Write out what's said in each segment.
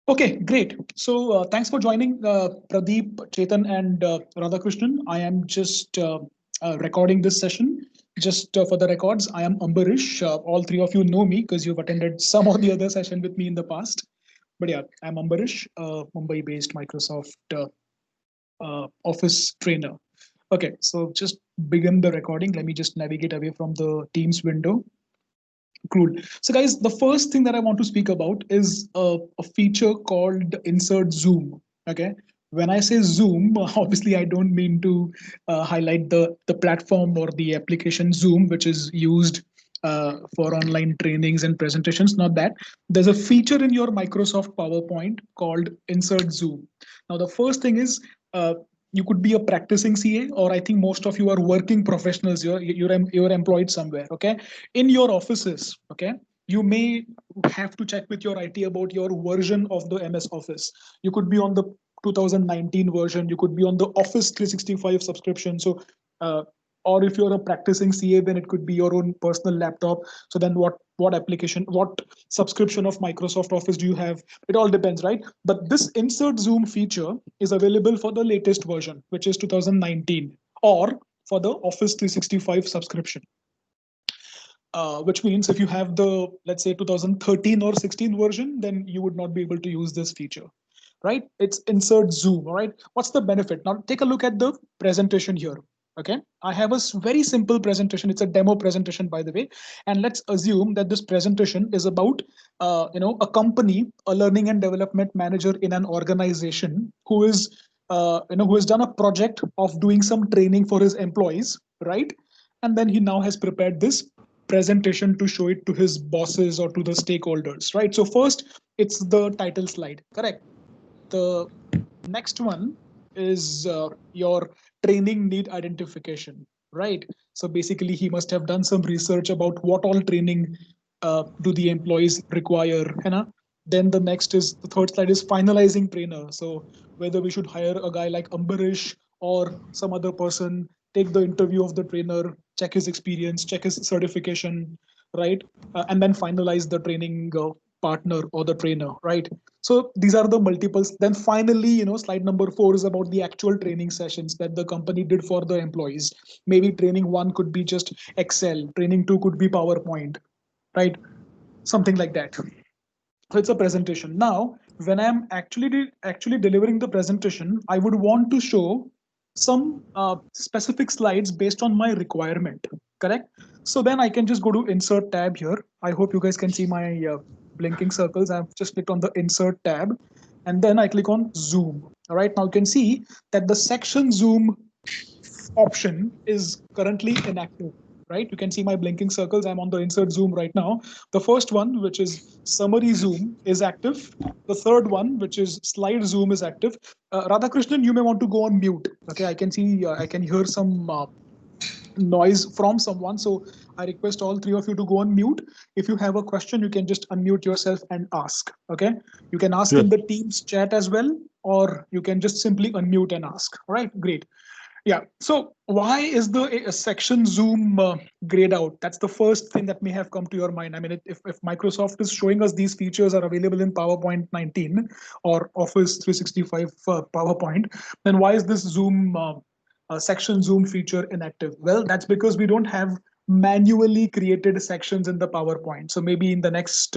Okay, great. So thanks for joining, Pradeep, Chetan, and Radhakrishnan. I am just recording this session. Just for the records, I am Ambarish. All three of you know me because you've attended some of the other session with me in the past. But yeah, I'm Ambarish, Mumbai-based Microsoft Office trainer. Okay, so just begin the recording. Let me just navigate away from the Teams window. Cool. So, guys, the first thing that I want to speak about is a feature called Insert Zoom. Okay. When I say Zoom, obviously I don't mean to highlight the platform or the application Zoom, which is used for online trainings and presentations. Not that. There's a feature in your Microsoft PowerPoint called Insert Zoom. Now, the first thing is you could be a practicing CA, or I think most of you are working professionals. You're employed somewhere. Okay, in your offices. Okay, you may have to check with your IT about your version of the MS Office. You could be on the 2019 version. You could be on the Office 365 subscription. So or if you're a practicing CA, then it could be your own personal laptop. So then what application, what subscription of Microsoft Office do you have? It all depends, right? But this insert Zoom feature is available for the latest version, which is 2019, or for the Office 365 subscription. Which means if you have the, let's say, 2013 or 16 version, then you would not be able to use this feature, right? It's insert Zoom, all right? What's the benefit? Now take a look at the presentation here. Okay, I have a very simple presentation. It's a demo presentation, by the way. And let's assume that this presentation is about, a company, a learning and development manager in an organization who is, who has done a project of doing some training for his employees, right? And then he now has prepared this presentation to show it to his bosses or to the stakeholders, right? So first, it's the title slide, correct? The next one is your training need identification, right? So basically, he must have done some research about what all training do the employees require, you know? Then the third slide is finalizing trainer. So whether we should hire a guy like Ambarish or some other person, take the interview of the trainer, check his experience, check his certification, right? And then finalize the training partner or the trainer, right? So these are the multiples. Then finally, slide number 4 is about the actual training sessions that the company did for the employees. Maybe training 1 could be just Excel, training 2 could be PowerPoint, right? Something like that. So it's a presentation. Now, when I'm actually delivering the presentation, I would want to show some specific slides based on my requirement, correct? So then I can just go to insert tab here. I hope you guys can see my blinking circles. I've just clicked on the insert tab, and then I click on zoom. All right, now you can see that the section zoom option is currently inactive, right? You can see my blinking circles. I'm on the insert zoom right now. The first one, which is summary zoom, is active. The third one, which is slide zoom, is active. Radhakrishnan, you may want to go on mute. Okay, I can hear some noise from someone. So I request all three of you to go on mute. If you have a question, you can just unmute yourself and ask. Okay, you can ask Yes. in the Teams chat as well, or you can just simply unmute and ask. All right, great. Yeah. So why is the section zoom grayed out? That's the first thing that may have come to your mind. I mean, if Microsoft is showing us these features are available in PowerPoint 19 or Office 365 PowerPoint, then why is this zoom section zoom feature inactive? Well, that's because we don't have manually created sections in the PowerPoint. So maybe in the next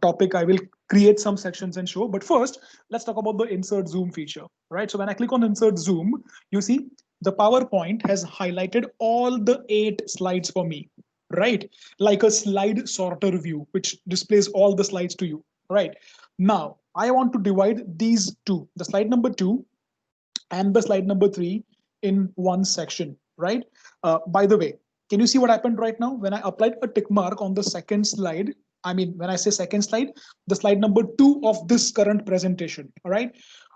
topic, I will create some sections and show. But first, let's talk about the insert zoom feature, right? So when I click on insert zoom, you see the PowerPoint has highlighted all the 8 slides for me, right? Like a slide sorter view, which displays all the slides to you, right? Now, I want to divide these two, the slide number 2 and the slide number 3 in one section, right? By the way, can you see what happened right now? When I applied a tick mark on the second slide, I mean, when I say second slide, the slide number 2 of this current presentation, all right?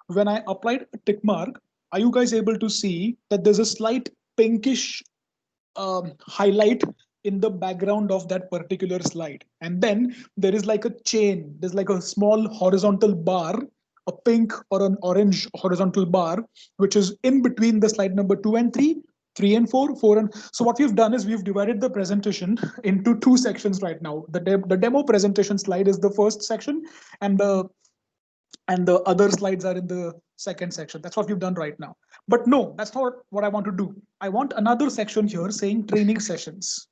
When I applied a tick mark, are you guys able to see that there's a slight pinkish highlight in the background of that particular slide? And then there is like a chain, there's like a small horizontal bar, a pink or an orange horizontal bar, which is in between the slide number 2 and 3, 3 and 4, 4 and so what we've done is we've divided the presentation into 2 sections right now. The demo presentation slide is the first section, and the and the other slides are in the second section. That's what we've done right now. But no, that's not what I want to do. I want another section here saying training sessions,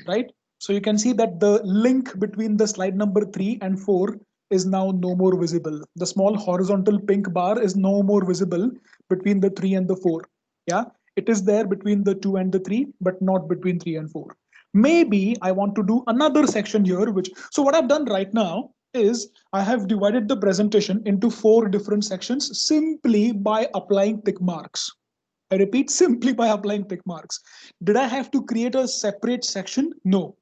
right? So you can see that the link between the slide number 3 and 4 is now no more visible. The small horizontal pink bar is no more visible between the 3 and the 4. Yeah, it is there between the 2 and the 3, but not between 3 and 4. Maybe I want to do another section here, which, so what I've done right now is I have divided the presentation into 4 different sections simply by applying tick marks. I repeat, simply by applying tick marks. Did I have to create a separate section? No.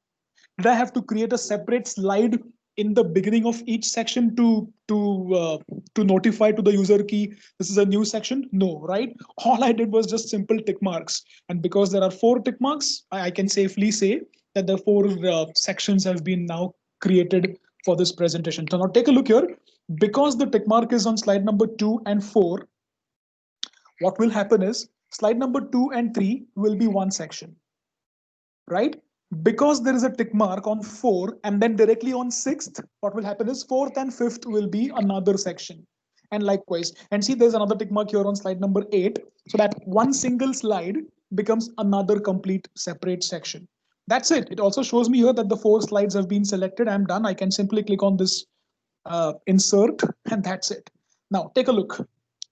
Did I have to create a separate slide in the beginning of each section to notify to the user key this is a new section? No, right? All I did was just simple tick marks, and because there are 4 tick marks, I can safely say that the 4 sections have been now created for this presentation. So now take a look here. Because the tick mark is on slide number 2 and 4, what will happen is slide number 2 and 3 will be one section, right? Because there is a tick mark on 4 and then directly on 6th, what will happen is 4th and 5th will be another section. And likewise, and see there's another tick mark here on slide number 8. So that one single slide becomes another complete separate section. That's it. It also shows me here that the 4 slides have been selected. I'm done. I can simply click on this insert, and that's it. Now take a look.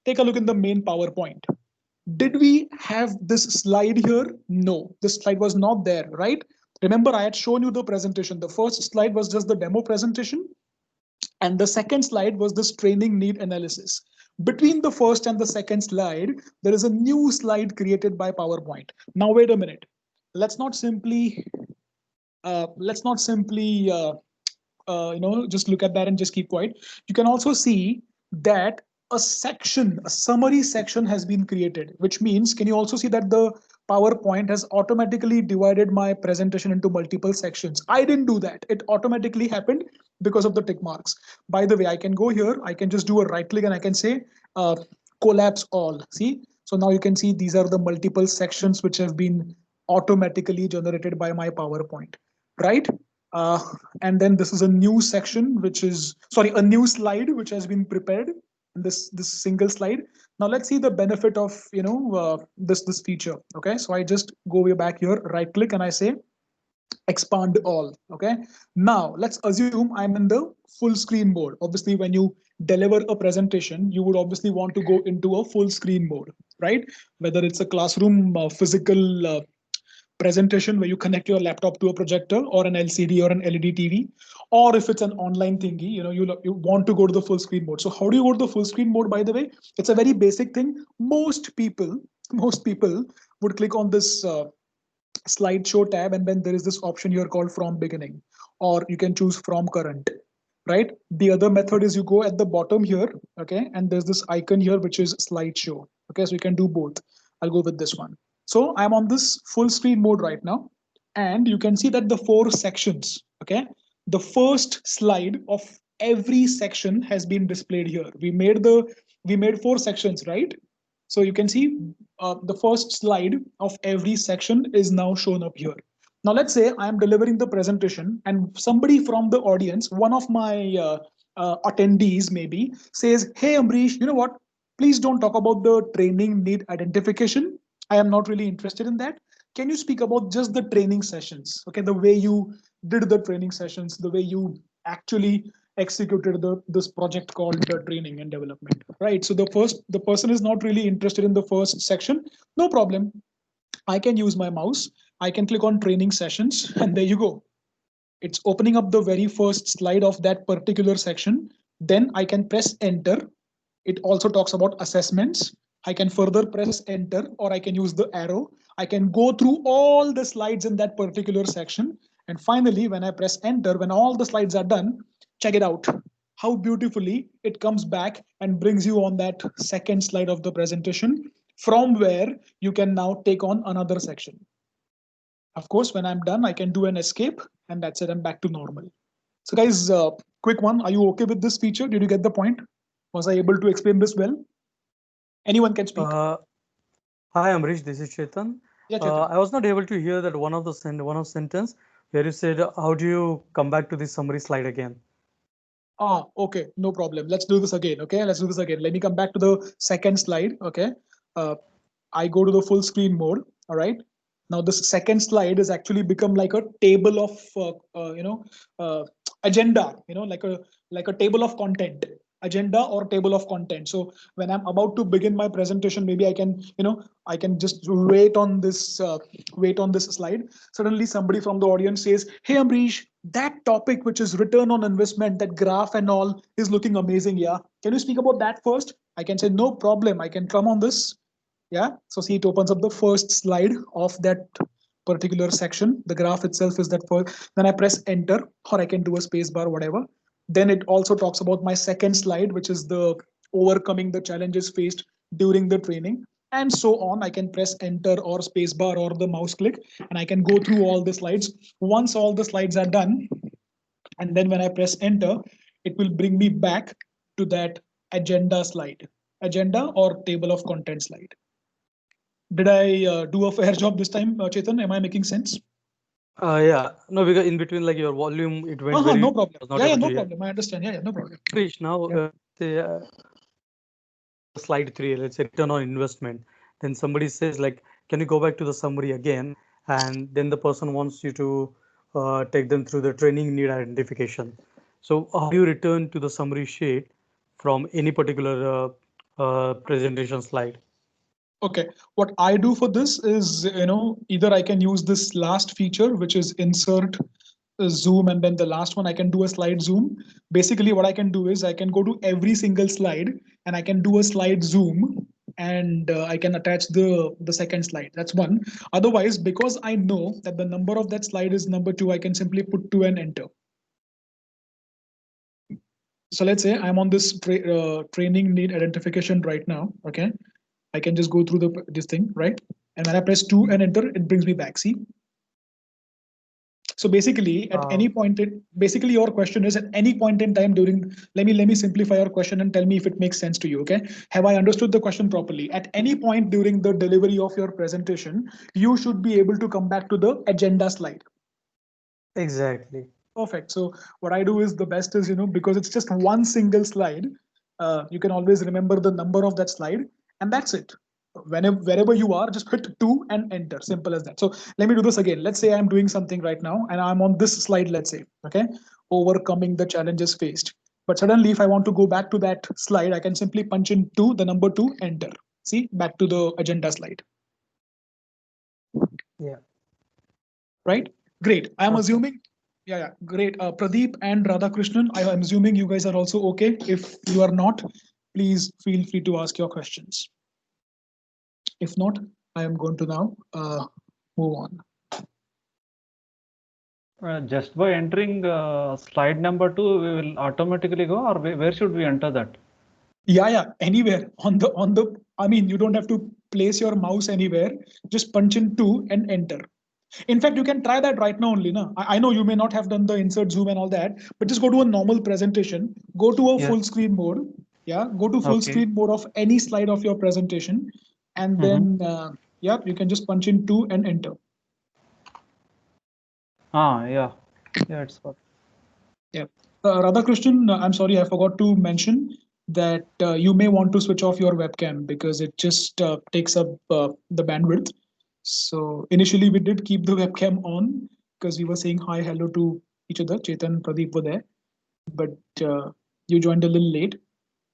Take a look in the main PowerPoint. Did we have this slide here? No, this slide was not there, right? Remember, I had shown you the presentation. The first slide was just the demo presentation, and the second slide was this training need analysis. Between the first and the second slide, there is a new slide created by PowerPoint. Now, wait a minute. Let's not simply, just look at that and just keep quiet. You can also see that a section, a summary section has been created, which means, can you also see that the PowerPoint has automatically divided my presentation into multiple sections? I didn't do that. It automatically happened because of the tick marks. By the way, I can go here, I can just do a right click and I can say collapse all. See, so now you can see these are the multiple sections which have been automatically generated by my PowerPoint, right? Uh, and then this is a new section, which is, sorry, a new slide which has been prepared in this single slide. Now let's see the benefit of this feature. Okay, so I just go way back here, right click, and I say expand all. Okay, now let's assume I'm in the full screen mode. Obviously, when you deliver a presentation, you would obviously want to go into a full screen mode, right? Whether it's a classroom physical presentation where you connect your laptop to a projector or an LCD or an LED TV, or if it's an online thingy, you want to go to the full screen mode. So how do you go to the full screen mode? By the way, it's a very basic thing. Most people would click on this slideshow tab, and then there is this option here called from beginning, or you can choose from current, right? The other method is you go at the bottom here, okay, and there's this icon here which is slideshow. Okay, so you can do both. I'll go with this one. So I'm on this full screen mode right now, and you can see that the 4 sections, okay, the first slide of every section has been displayed here. We made 4 sections, right? So you can see the first slide of every section is now shown up here. Now let's say I am delivering the presentation and somebody from the audience, one of my attendees maybe, says, hey Amrish, you know what? Please don't talk about the training need identification. I am not really interested in that. Can you speak about just the training sessions? Okay, the way you did the training sessions, the way you actually executed this project called the training and development, right? So the person is not really interested in the first section. No problem. I can use my mouse. I can click on training sessions, and there you go. It's opening up the very first slide of that particular section. Then I can press enter. It also talks about assessments. I can further press enter, or I can use the arrow. I can go through all the slides in that particular section. And finally, when I press enter, when all the slides are done, check it out. How beautifully it comes back and brings you on that second slide of the presentation, from where you can now take on another section. Of course, when I'm done, I can do an escape, and that's it. I'm back to normal. So guys, quick one. Are you okay with this feature? Did you get the point? Was I able to explain this well? Anyone can speak. Hi, Amrish. This is Chetan. Yeah, Chetan. I was not able to hear that one of sentence where you said, "How do you come back to the summary slide again?" Okay, no problem. Let's do this again. Okay, let's do this again. Let me come back to the second slide. Okay, uh, I go to the full screen mode. All right. Now this second slide is actually become like a table of uh, agenda. Like a table of content, agenda or table of content. So when I'm about to begin my presentation, maybe I can just wait on this slide. Suddenly somebody from the audience says, "Hey Amrish, that topic which is return on investment, that graph and all is looking amazing. Yeah, can you speak about that first?" I can say, "No problem. I can come on this." Yeah, so see, it opens up the first slide of that particular section. The graph itself is that first. Then I press enter, or I can do a space bar, whatever. Then it also talks about my second slide, which is the overcoming the challenges faced during the training, and so on. I can press enter or space bar or the mouse click, and I can go through all the slides. Once all the slides are done, and then when I press enter, it will bring me back to that agenda slide, agenda or table of content slide. Did I do a fair job this time, Chetan? Am I making sense? Yeah, no, because in between, like your volume, it went Uh-huh, very. no problem. I was not Yeah, yeah, able to no hear. problem. I understand. Yeah, yeah, no problem. Krish, now Yeah. say slide 3, let's say return on investment. Then somebody says like, can you go back to the summary again? And then the person wants you to take them through the training need identification. So how do you return to the summary sheet from any particular presentation slide? Okay. What I do for this is, either I can use this last feature, which is insert zoom, and then the last one I can do a slide zoom. Basically, what I can do is I can go to every single slide and I can do a slide zoom, and I can attach the second slide. That's one. Otherwise, because I know that the number of that slide is number two, I can simply put two and enter. So let's say I'm on this training need identification right now. Okay, I can just go through this thing, right? And when I press two and enter, it brings me back. See, so basically at Uh, any point basically your question is, at any point in time during, let me simplify your question and tell me if it makes sense to you. Okay, have I understood the question properly? At any point during the delivery of your presentation, you should be able to come back to the agenda slide. exactly. Perfect. So what I do is, the best is, because it's just one single slide, you can always remember the number of that slide, and that's it. Wherever you are, just hit two and enter. Simple as that. So let me do this again. Let's say I'm doing something right now and I'm on this slide, let's say, okay, overcoming the challenges faced. But suddenly, if I want to go back to that slide, I can simply punch in two, the number two, enter. See, back to the agenda slide, Yeah. right? Great. I'm Perfect. assuming, yeah, great. Pradeep and Radhakrishnan, I am assuming you guys are also okay. If you are not, please feel free to ask your questions. If not, I am going to now move on. Just by entering slide number 2, we will automatically go, or where should we enter that? Yeah, yeah, anywhere on the. I mean, you don't have to place your mouse anywhere. Just punch in two and enter. In fact, you can try that right now only. Na? I know you may not have done the insert zoom and all that, but just go to a normal presentation, go to a Yes. full screen mode. Yeah, go to full Okay. screen mode of any slide of your presentation. And Mm-hmm. then, yeah, you can just punch in two and enter. Yeah. Yeah, it's what. Yeah. Radhakrishnan, I'm sorry, I forgot to mention that you may want to switch off your webcam because it just takes up the bandwidth. So initially we did keep the webcam on because we were saying hi, hello to each other. Chetan and Pradeep were there, but you joined a little late.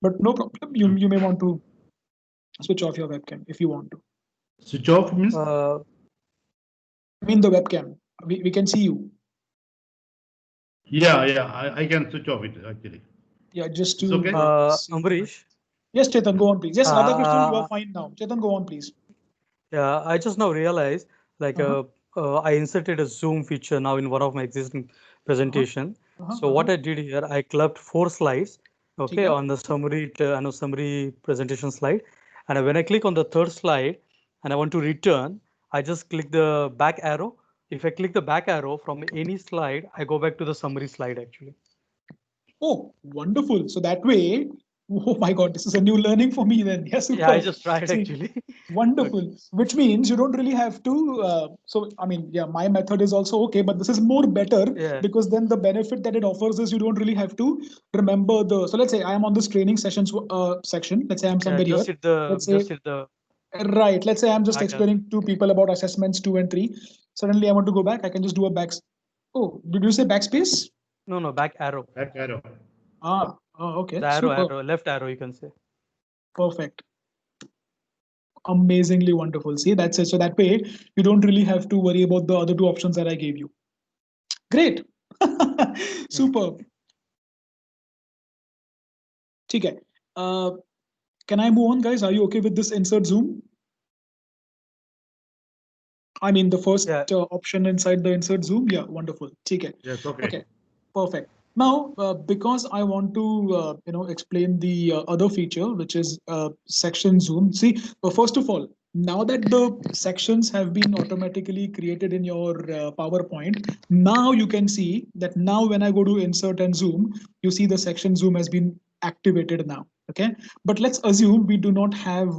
But no problem. You may want to switch off your webcam if you want to. Switch off means? Uh, I mean the webcam. We can see you. Yeah, I can switch off it actually. Yeah, just It's to okay? see. Amrish, Yes, Chetan, go on, please. Yes, Radhakrishnan, you are uh, fine now. Chetan, go on, please. yeah, I just now realized like Uh-huh, I inserted a zoom feature now in one of my existing uh-huh, presentation. uh-huh, So uh-huh. what I did here, I clubbed 4 slides, ठीक okay, है? on the summary, summary presentation slide. And when I click on the third slide and I want to return, I just click the back arrow. If I click the back arrow from any slide, I go back to the summary slide actually. Oh, wonderful. So that way, Oh my God, this is a new learning for me then. Yeah, Yeah, I super. just tried See, actually. But wonderful. Which means you don't really have to. So, I mean, yeah, my method is also okay, but this is more better yeah, because then the benefit that it offers is you don't really have to remember the. So let's say I am on this training sessions section. Let's say I'm yeah, somewhere here. Let's say, just hit the right. Let's say I'm just back arrow. explaining to people about assessments 2 and 3. Suddenly I want to go back. I can just do a back. Oh, did you say backspace? No, no, back arrow. Back arrow. Okay. The arrow, Super. left arrow, you can say. Perfect. Amazingly wonderful. See, that's it. So that way you don't really have to worry about the other two options that I gave you. Great. Yeah. Superb. Okay. Uh, can I move on, guys? Are you okay with this insert zoom? I mean, the first Yeah. option inside the insert zoom. Yeah, wonderful. Okay. Yes, okay. Okay. Perfect. Now, because I want to, explain the other feature, which is section zoom. See, first of all, now that the sections have been automatically created in your PowerPoint, now you can see that now when I go to insert and zoom, you see the section zoom has been activated now. Okay. But let's assume we do not have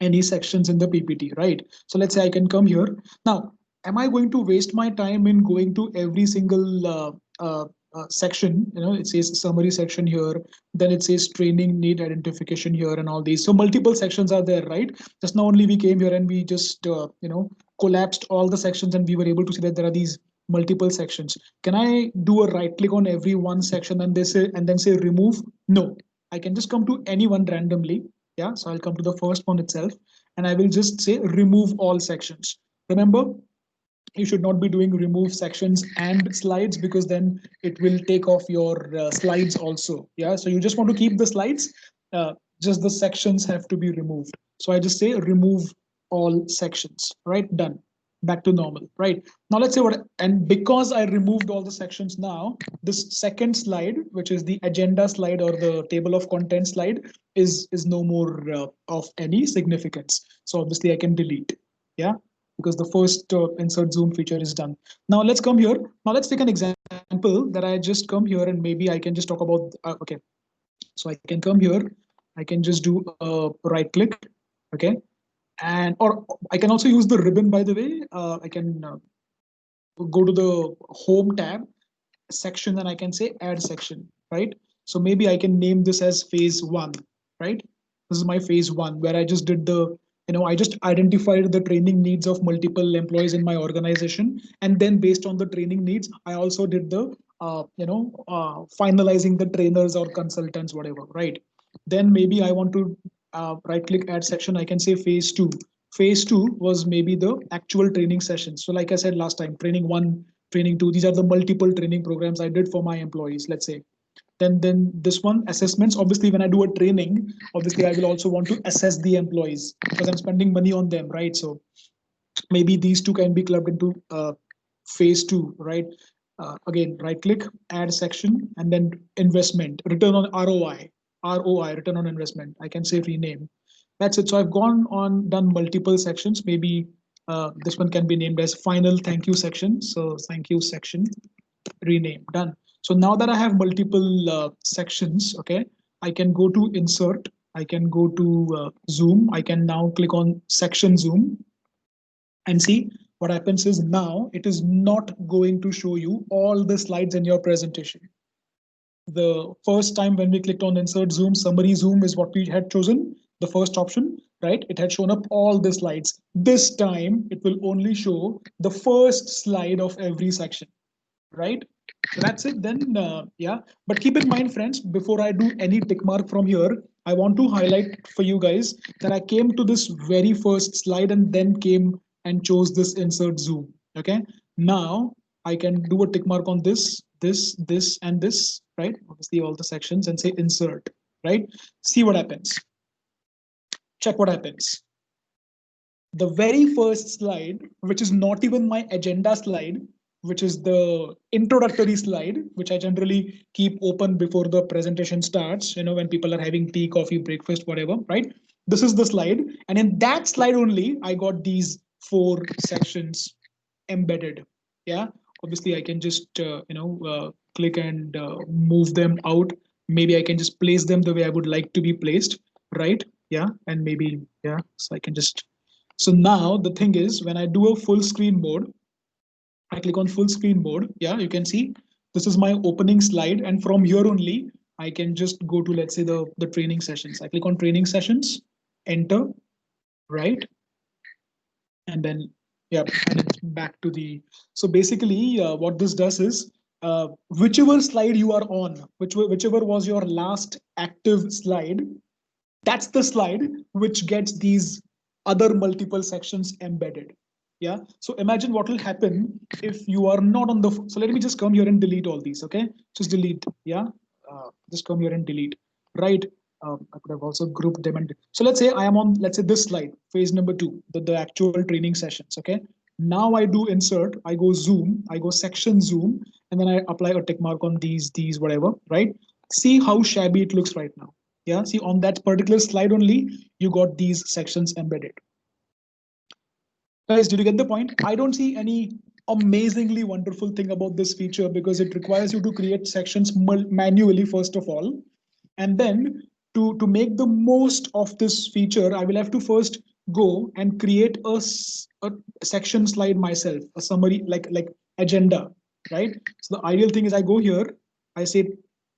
any sections in the PPT, right? So let's say I can come here. Now, am I going to waste my time in going to every single section? You know, it says summary section here, then it says training need identification here and all these. So multiple sections are there, right? Just now only we came here and we just, collapsed all the sections and we were able to see that there are these multiple sections. Can I do a right click on every one section and they say, and then say remove? No, I can just come to any one randomly. Yeah, so I'll come to the first one itself and I will just say remove all sections. Remember, you should not be doing remove sections and slides because then it will take off your slides also. Yeah, so you just want to keep the slides, just the sections have to be removed. So I just say remove all sections, right? Done. Back to normal, right? Now let's say what, and because I removed all the sections now, this second slide, which is the agenda slide or the table of content slide, is no more of any significance. So obviously I can delete. Yeah, because the first insert zoom feature is done. Now let's come here. Now let's take an example that I just come here and maybe I can just talk about, okay. So I can come here, I can just do a right click, okay. And, or I can also use the ribbon, by the way. I can go to the home tab section and I can say add section, right? So maybe I can name this as phase one, right? This is my phase one where I just did the, I just identified the training needs of multiple employees in my organization. And then based on the training needs, I also did the, finalizing the trainers or consultants, whatever, right? Then maybe I want to right click add section. I can say phase two. Phase two was maybe the actual training sessions. So like I said last time, training one, training two, these are the multiple training programs I did for my employees, let's say. Then this one, assessments. Obviously, when I do a training, obviously I will also want to assess the employees because I'm spending money on them, right? So maybe these two can be clubbed into phase two, right? Again, right click, add section, and then investment, return on ROI, return on investment. I can say rename. That's it. So I've gone on, done multiple sections. Maybe this one can be named as final thank you section. So thank you section, rename, done. So now that I have multiple sections, okay, I can go to insert, I can go to zoom, I can now click on section zoom and see what happens is now it is not going to show you all the slides in your presentation. The first time when we clicked on insert zoom, summary zoom is what we had chosen, the first option, right? It had shown up all the slides. This time it will only show the first slide of every section, right? So that's it then, yeah. But keep in mind, friends, before I do any tick mark from here, I want to highlight for you guys that I came to this very first slide and then came and chose this insert zoom, okay? Now I can do a tick mark on this, and this, right? Obviously all the sections and say insert, right? See what happens. Check what happens. The very first slide, which is not even my agenda slide, which is the introductory slide, which I generally keep open before the presentation starts, when people are having tea, coffee, breakfast, whatever, right? This is the slide. And in that slide only, I got these 4 sections embedded. Yeah, obviously I can just, click and move them out. Maybe I can just place them the way I would like to be placed, right? Yeah, and maybe, yeah, so I can just, so now the thing is when I do a full screen mode, I click on full screen mode. Yeah, you can see this is my opening slide. And from here only, I can just go to, let's say, the training sessions. I click on training sessions, enter, right? And then, yeah, and it's back to the, so basically what this does is whichever slide you are on, whichever was your last active slide, that's the slide which gets these other multiple sections embedded. Yeah, so imagine what will happen if you are not on the, so let me just come here and delete all these. Okay, just delete. Yeah, just come here and delete, right? I could have also grouped them. And so let's say I am on, let's say, this slide, phase number 2, the actual training sessions. Okay, now I do insert, I go zoom, I go section zoom, and then I apply a tick mark on these whatever, right? See how shabby it looks right now. Yeah, see on that particular slide only, you got these sections embedded. Guys, did you get the point? I don't see any amazingly wonderful thing about this feature because it requires you to create sections manually, first of all. And then to make the most of this feature, I will have to first go and create a section slide myself, a summary, like agenda, right? So the ideal thing is I go here, I say,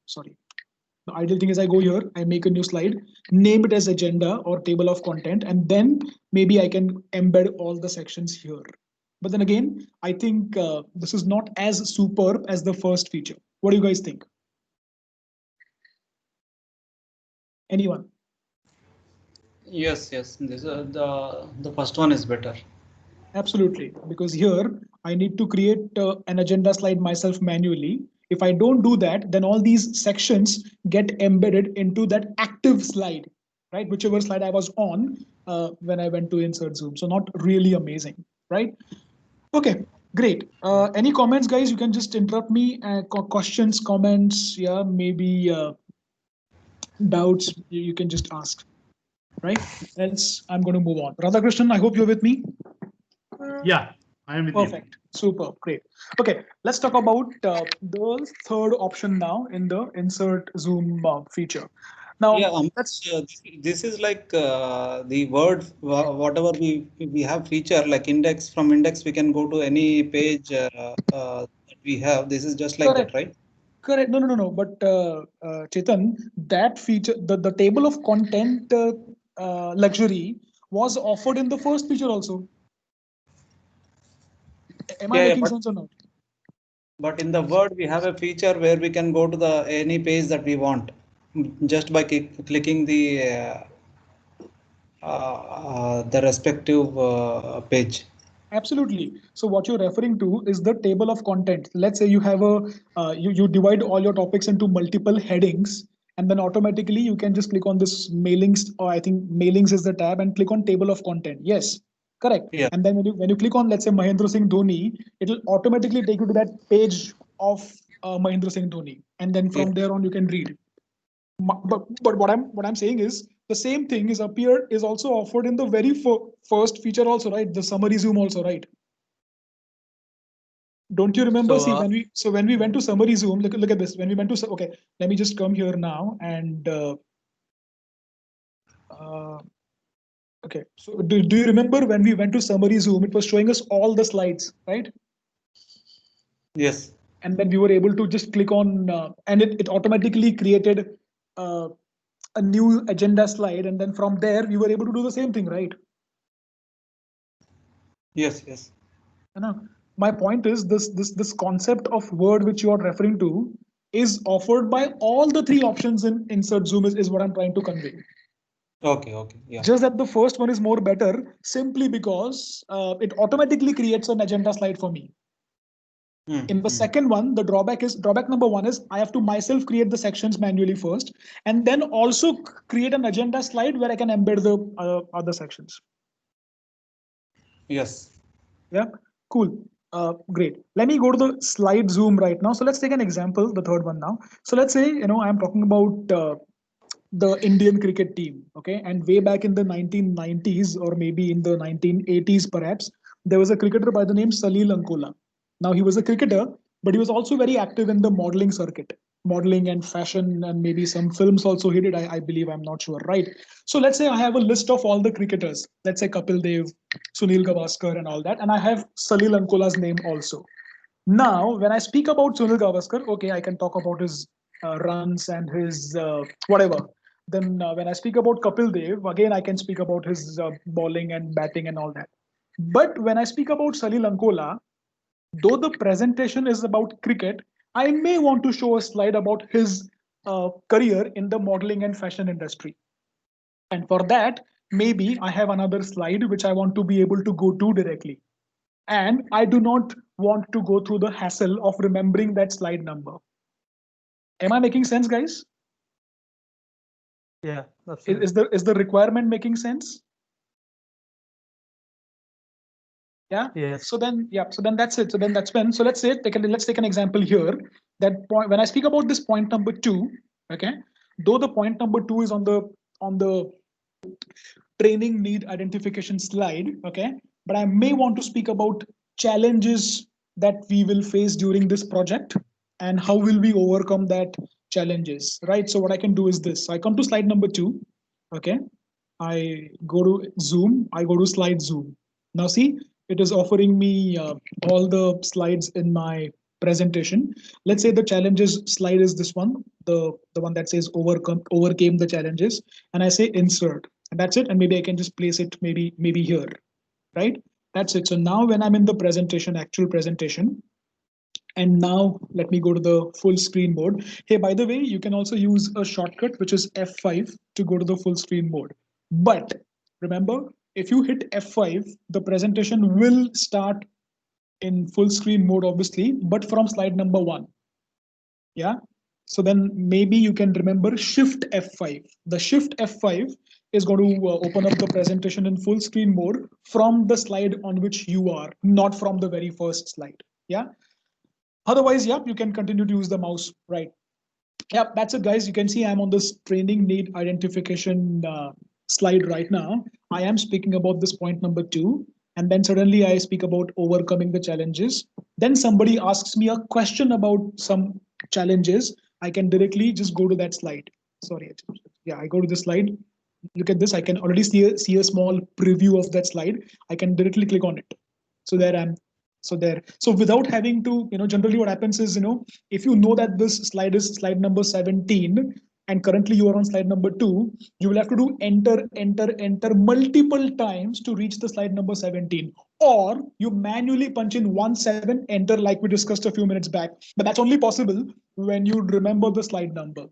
sorry, the ideal thing is I go here, I make a new slide, name it as agenda or table of content, and then maybe I can embed all the sections here. But then again, I think this is not as superb as the first feature. What do you guys think? Anyone? Yes, yes. This the first one is better. Absolutely, because here I need to create an agenda slide myself manually. If I don't do that, then all these sections get embedded into that active slide, right? Whichever slide I was on when I went to insert Zoom. So not really amazing, right? Okay, great. Any comments, guys? You can just interrupt me. Questions, comments, yeah, maybe doubts. You can just ask, right? Else, I'm going to move on. Radhakrishnan, I hope you're with me. Yeah, I am with you. Perfect. Super. Great. Okay, let's talk about the third option now in the insert zoom feature. Now, Yeah, let's. this is like the word, whatever we have feature like index, from index we can go to any page that we have. This is just like that, Correct. right? Correct. No, no, no, no. But Chetan, that feature, the table of content luxury was offered in the first feature also. Am I Yeah, yeah, making sense or not? but in the word we have a feature where we can go to the any page that we want just by clicking the respective page. Absolutely. So what you're referring to is the table of content. Let's say you have a you divide all your topics into multiple headings, and then automatically you can just click on this mailings, or I think mailings is the tab, and click on table of content. Yes, correct. Yeah. And then when you click on, let's say, Mahendra Singh Dhoni, it'll automatically take you to that page of Mahendra Singh Dhoni, and then Yeah. from there on you can read. But what I'm saying is the same thing is appear is also offered in the very first feature also, right? The summary zoom also, right? Don't you remember? So See, when we went to summary zoom, look at this. When we went to okay, let me just come here now and uh, okay. So do you remember when we went to summary zoom? It was showing us all the slides, right? Yes. And then we were able to just click on and it automatically created uh, a new agenda slide, and then from there we were able to do the same thing, right? Yes. Yes. You know, my point is this concept of word which you are referring to is offered by all the three options in insert zoom is what I'm trying to convey. Okay. Okay. Yeah. Just that the first one is more better simply because it automatically creates an agenda slide for me. In the second one, the drawback number one is I have to myself create the sections manually first, and then also create an agenda slide where I can embed the other sections. Yes. Yeah, cool. Great. Let me go to the slide zoom right now. So let's take an example, the third one now. So let's say, I'm talking about the Indian cricket team, okay? And way back in the 1990s or maybe in the 1980s, perhaps, there was a cricketer by the name Salil Ankola. Now, he was a cricketer, but he was also very active in the modeling circuit. modeling and fashion, and maybe some films also he did. I believe, I'm not sure, right? So let's say I have a list of all the cricketers. Let's say Kapil Dev, Sunil Gavaskar, and all that, and I have Salil Ankola's name also. Now, when I speak about Sunil Gavaskar, okay, I can talk about his runs and his whatever. Then when I speak about Kapil Dev, again I can speak about his bowling and batting and all that. But when I speak about Salil Ankola, though the presentation is about cricket, I may want to show a slide about his career in the modeling and fashion industry. And for that, maybe I have another slide which I want to be able to go to directly. And I do not want to go through the hassle of remembering that slide number. Am I making sense, guys? Yeah, absolutely. Is the requirement making sense? Yeah. Yes. So then, yeah. So then that's it. So then that's when. So let's say let's take an example here. That point when I speak about this point number 2. Okay. Though the point number 2 is on the training need identification slide. Okay. But I may want to speak about challenges that we will face during this project and how will we overcome that challenges. Right. So what I can do is this. So I come to slide number 2. Okay. I go to Zoom. I go to slide Zoom. Now see, it is offering me all the slides in my presentation. Let's say the challenges slide is this one, the one that says overcame the challenges, and I say insert, and that's it. And maybe I can just place it maybe here, right? That's it. So now when I'm in the presentation, actual presentation, and now let me go to the full screen mode. Hey, by the way, you can also use a shortcut, which is F5 to go to the full screen mode. But remember, if you hit F5, the presentation will start in full screen mode, obviously, but from slide number 1. Yeah. So then maybe you can remember Shift F5. The Shift F5 is going to open up the presentation in full screen mode from the slide on which you are, not from the very first slide. Yeah. Otherwise, yeah, you can continue to use the mouse, right? Yeah, that's it, guys. You can see I'm on this training need identification slide right now. I am speaking about this point number 2. And then suddenly I speak about overcoming the challenges. Then somebody asks me a question about some challenges. I can directly just go to that slide. Sorry. Yeah, I go to the slide. Look at this. I can already see a small preview of that slide. I can directly click on it. So there I'm so without having to, generally what happens is, if you know that this slide is slide number 17 and currently you are on slide number 2, you will have to do enter multiple times to reach the slide number 17, or you manually punch in 17 enter like we discussed a few minutes back. But that's only possible when you remember the slide number.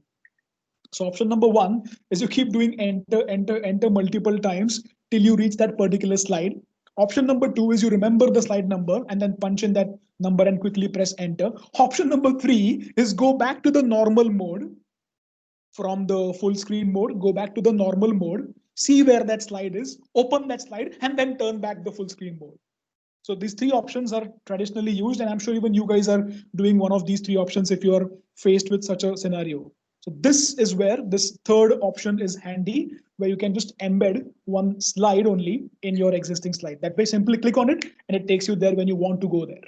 So option number 1 is you keep doing enter multiple times till you reach that particular slide. Option number 2 is you remember the slide number and then punch in that number and quickly press enter. Option number 3 is go back to the normal mode. From the full screen mode, go back to the normal mode, see where that slide is, open that slide, and then turn back the full screen mode. So these 3 options are traditionally used, and I'm sure even you guys are doing one of these 3 options if you are faced with such a scenario. So this is where this third option is handy, where you can just embed one slide only in your existing slide. That way, simply click on it and it takes you there when you want to go there.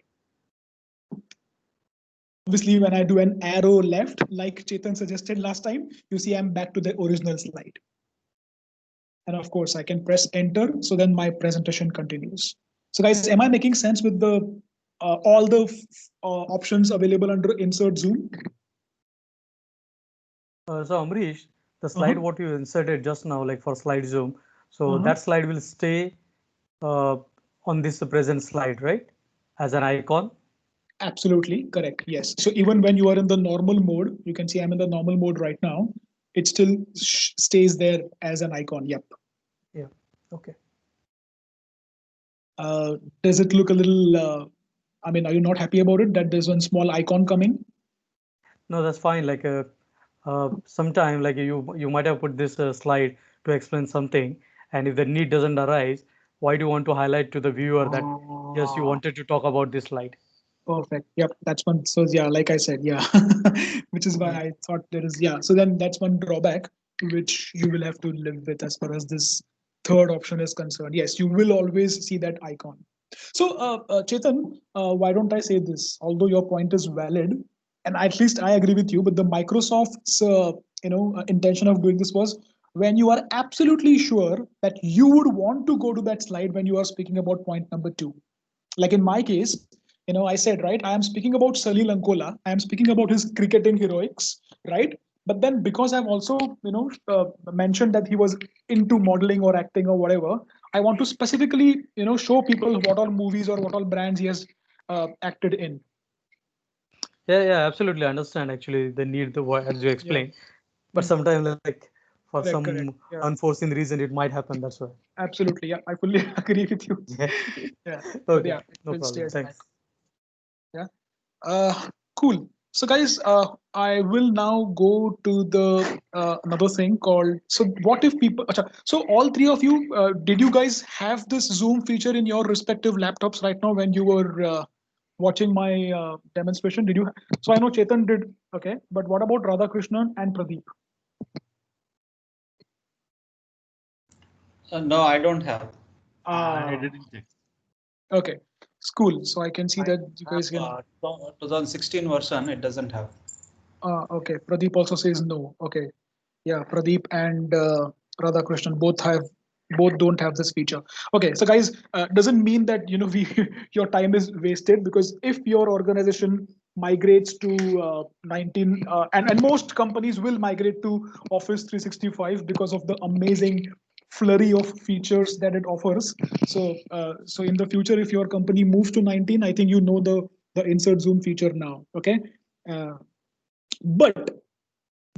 Obviously, when I do an arrow left, like Chetan suggested last time, you see I'm back to the original slide. And of course, I can press enter. So then my presentation continues. So guys, am I making sense with the all the options available under Insert Zoom? So Amrish, the slide what you inserted just now, like for slide zoom, so that slide will stay on this present slide, right? As an icon. Absolutely correct. Yes. So even when you are in the normal mode, you can see I'm in the normal mode right now. It still stays there as an icon. Yep. Yeah. Okay. Does it look a little? I mean, are you not happy about it that there's one small icon coming? No, that's fine. Like sometime like you might have put this slide to explain something, and if the need doesn't arise, why do you want to highlight to the viewer that yes, you wanted to talk about this slide? Perfect. Yep, that's one. So yeah, like I said, yeah, which is why I thought there is, yeah. So then that's one drawback which you will have to live with as far as this third option is concerned. Yes, you will always see that icon. So Chetan, why don't I say this? Although your point is valid, and at least I agree with you. But the Microsoft's intention of doing this was when you are absolutely sure that you would want to go to that slide when you are speaking about point number two. Like in my case, I said, right, I am speaking about Sully Lankola, I am speaking about his cricketing heroics, right? But then because I've also mentioned that he was into modeling or acting or whatever, I want to specifically show people what all movies or what all brands he has acted in. Yeah, absolutely. I understand actually the need, as you explained, but sometimes like for Correct, some correct. Yeah, unforeseen reason it might happen. That's why. absolutely. Yeah, I fully agree with you. Yeah. Yeah, but Okay. yeah, it No will stay problem. at that. Thanks. Yeah. Cool. So, guys, I will now go to the another thing called. So, what if people? Acha, so, all three of you, did you guys have this Zoom feature in your respective laptops right now when you were watching my demonstration? Did you? So, I know Chetan did. Okay, but what about Radhakrishnan and Pradeep? No, I don't have. I didn't check. Okay, it's cool. So I can see I that you have guys can. 2016 version. It doesn't have. Okay, Pradeep also says no. Okay, yeah, Pradeep and Radhakrishnan both don't have this feature. Okay, so guys, doesn't mean that we your time is wasted, because if your organization migrates to 19 and most companies will migrate to Office 365 because of the amazing flurry of features that it offers. So in the future, if your company moves to 19, I think the insert zoom feature now. Okay, uh, but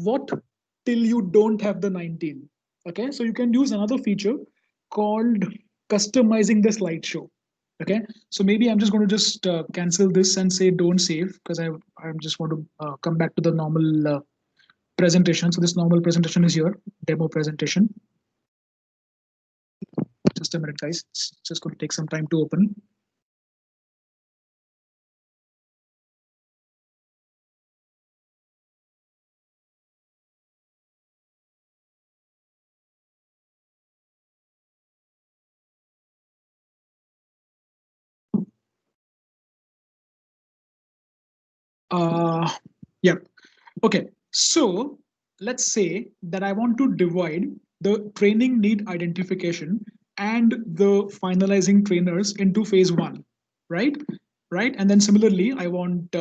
what till you don't have the 19? Okay, so you can use another feature called customizing the slideshow. Okay, so maybe I'm just going to just cancel this and say don't save, because I'm just want to come back to the normal presentation. So this normal presentation is here, demo presentation. Just a minute, guys. It's just going to take some time to open. Uh, yeah. Okay. So let's say that I want to divide the training need identification and the finalizing trainers into phase one, right? Right. And then similarly, I want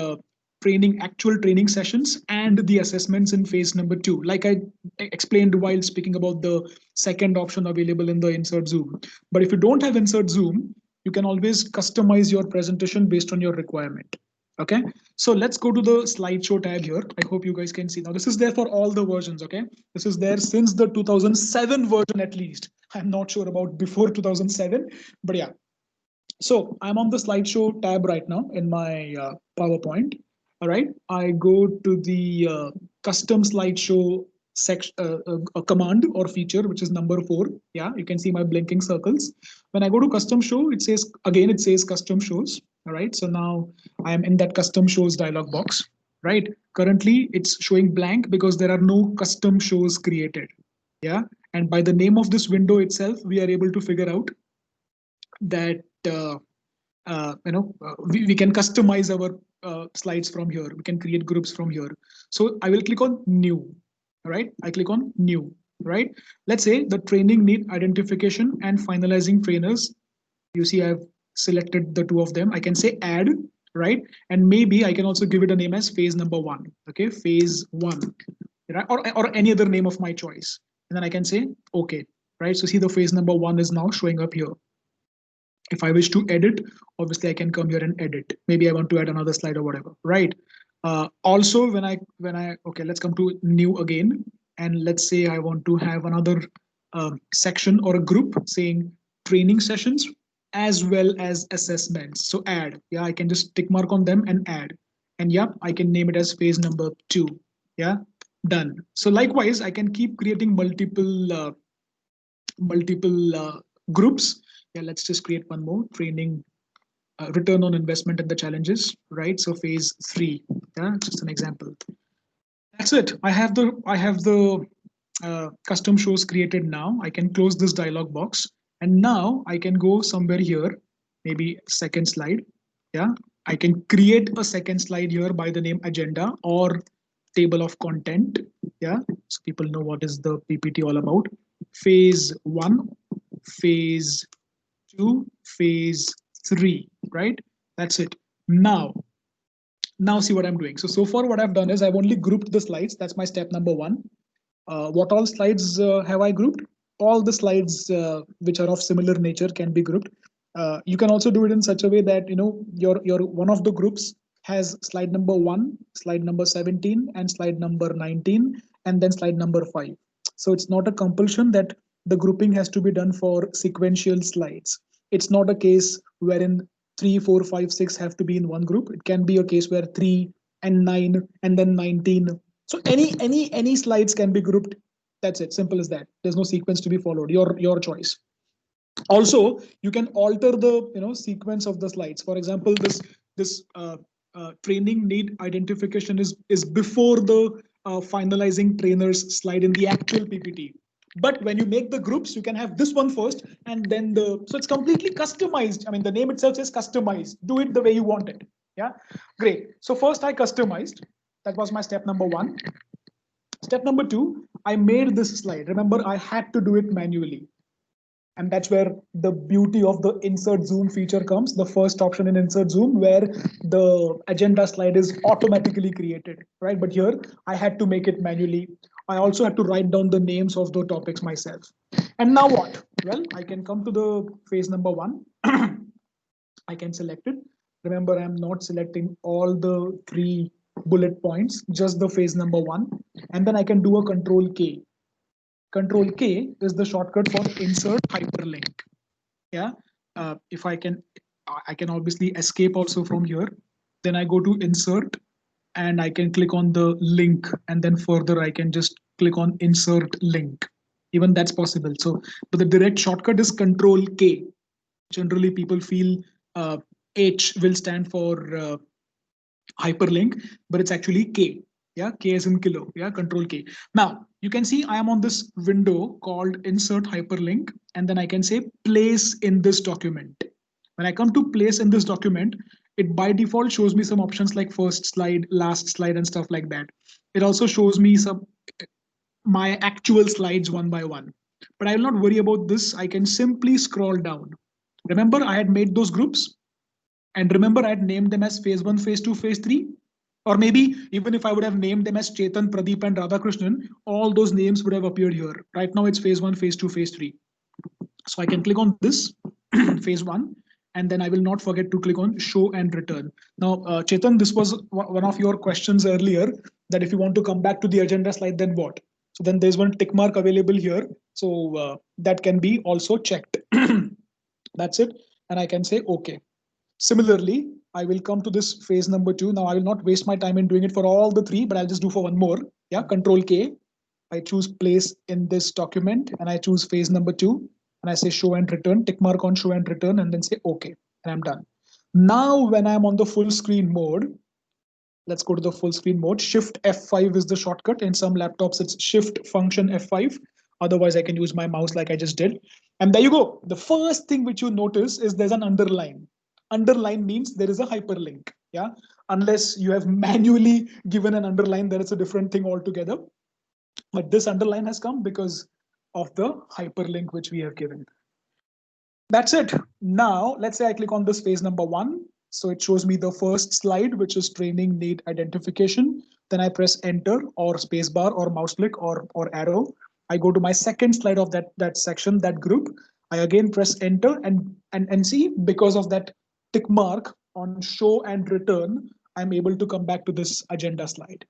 actual training sessions and the assessments in phase number two, like I explained while speaking about the second option available in the insert Zoom. But if you don't have insert Zoom, you can always customize your presentation based on your requirement. Okay, so let's go to the slideshow tab here. I hope you guys can see. Now this is there for all the versions, okay? This is there since the 2007 version at least. I'm not sure about before 2007, but yeah. So I'm on the slideshow tab right now in my PowerPoint. All right, I go to the custom slideshow section command or feature, which is number 4. Yeah, you can see my blinking circles. When I go to custom show, it says custom shows. All right, so now I am in that custom shows dialog box. Right, currently it's showing blank because there are no custom shows created. Yeah, and by the name of this window itself, we are able to figure out that we can customize our slides from here. We can create groups from here. So I will click on new. All right, I click on new. Right, let's say the training need identification and finalizing trainers. You see I've selected the two of them. I can say add, right? And maybe I can also give it a name as phase number 1. Okay, phase 1, right? Or any other name of my choice. And then I can say okay, right? So see the phase number 1 is now showing up here. If I wish to edit, obviously I can come here and edit. Maybe I want to add another slide or whatever, right? Also, okay, let's come to new again. And let's say I want to have another section or a group saying training sessions as well as assessments. So add, yeah, I can just tick mark on them and add. And yeah, I can name it as phase number 2. Yeah, done. So likewise, I can keep creating multiple groups. Yeah, let's just create one more training return on investment and the challenges, right? So phase 3. Yeah, just an example. That's it. I have the custom shows created now. I can close this dialog box, and now I can go somewhere here, maybe second slide. Yeah, I can create a second slide here by the name agenda or table of content. Yeah, so people know what is the PPT all about. Phase 1, phase 2, phase 3, right? That's it. Now see what I'm doing. So far what I've done is I've only grouped the slides. That's my step number 1. What all slides have I grouped? All the slides which are of similar nature can be grouped. You can also do it in such a way that your one of the groups has slide number 1, slide number 17, and slide number 19, and then slide number 5. So it's not a compulsion that the grouping has to be done for sequential slides. It's not a case wherein 3, 4, 5, 6 have to be in one group. It can be a case where 3 and 9 and then 19. So any slides can be grouped. That's it. Simple as that. There's no sequence to be followed. Your choice. Also, you can alter the sequence of the slides. For example, this training need identification is before the finalizing trainers slide in the actual PPT. But when you make the groups, you can have this one first and then so it's completely customized. I mean, the name itself says customized. Do it the way you want it. Yeah, great. So first I customized. That was my step number 1. Step number 2, I made this slide. Remember, I had to do it manually. And that's where the beauty of the insert zoom feature comes. The first option in insert zoom where the agenda slide is automatically created, right? But here I had to make it manually. I also had to write down the names of the topics myself. And now what? Well, I can come to the phase number 1. I can select it. Remember, I'm not selecting all the 3 bullet points, just the phase number 1. And then I can do a control K. Control K is the shortcut for insert hyperlink. Yeah. If I can obviously escape also from here. Then I go to insert and I can click on the link, and then further I can just click on insert link. Even that's possible. So, but the direct shortcut is control K. Generally, people feel H will stand for hyperlink, but it's actually K. Yeah, K as in kilo. Yeah, control K. Now you can see I am on this window called insert hyperlink, and then I can say place in this document. When I come to place in this document, it by default shows me some options like first slide, last slide, and stuff like that. It also shows me my actual slides one by one. But I will not worry about this. I can simply scroll down. Remember, I had made those groups. And remember, I had named them as phase 1, phase 2, phase 3. Or maybe even if I would have named them as Chetan, Pradeep, and Radhakrishnan, all those names would have appeared here. Right now, it's phase 1, phase 2, phase 3. So I can click on this, phase 1, and then I will not forget to click on show and return. Now, Chetan, this was one of your questions earlier, that if you want to come back to the agenda slide, then what? So then there's one tick mark available here. So that can be also checked. That's it. And I can say, okay. Similarly, I will come to this phase number 2. Now I will not waste my time in doing it for all the 3, but I'll just do for one more. Yeah, control K. I choose place in this document and I choose phase number 2 and I say show and return, tick mark on show and return, and then say okay, and I'm done. Now when I'm on the full screen mode, let's go to the full screen mode. Shift F5 is the shortcut. In some laptops, it's Shift function F5. Otherwise, I can use my mouse like I just did. And there you go. The first thing which you notice is there's an underline. Underline means there is a hyperlink. Yeah. Unless you have manually given an underline, there is a different thing altogether. But this underline has come because of the hyperlink which we have given. That's it. Now, let's say I click on this phase number 1. So it shows me the first slide, which is training need identification. Then I press enter or spacebar or mouse click or arrow. I go to my second slide of that section, that group. I again press enter and see, because of that tick mark on show and return, I'm able to come back to this agenda slide.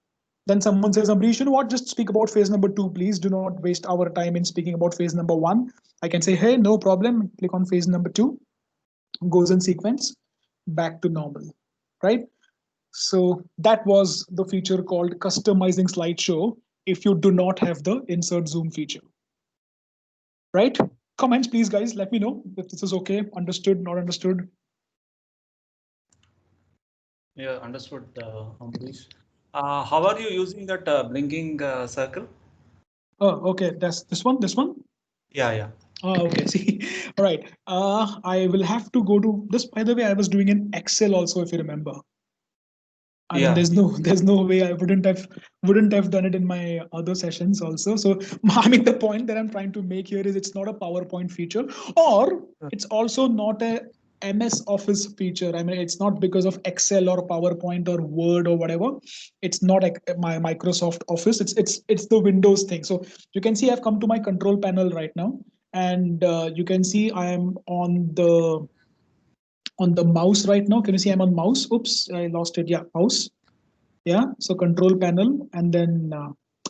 Then someone says, Amrish, you know what? Just speak about phase number 2, please. Do not waste our time in speaking about phase number 1. I can say, hey, no problem. Click on phase number 2. Goes in sequence, back to normal, right? So that was the feature called customizing slideshow if you do not have the insert zoom feature, right? Comments, please, guys. Let me know if this is okay, understood, not understood. Yeah, understood, Amrish. How are you using that blinking circle? Oh, okay. That's this one. Yeah, yeah. Okay. See, all right. I will have to go to this. By the way, I was doing in Excel also, if you remember. I mean, Yeah. there's no way I wouldn't have done it in my other sessions also. So I mean, the point that I'm trying to make here is it's not a PowerPoint feature, or it's also not a MS Office feature. I mean, it's not because of Excel or PowerPoint or Word or whatever. It's not my Microsoft Office. It's the Windows thing. So you can see I've come to my control panel right now, and you can see I am on the mouse right now. Can you see I'm on mouse? Oops, I lost it. Yeah, mouse. Yeah, so control panel and then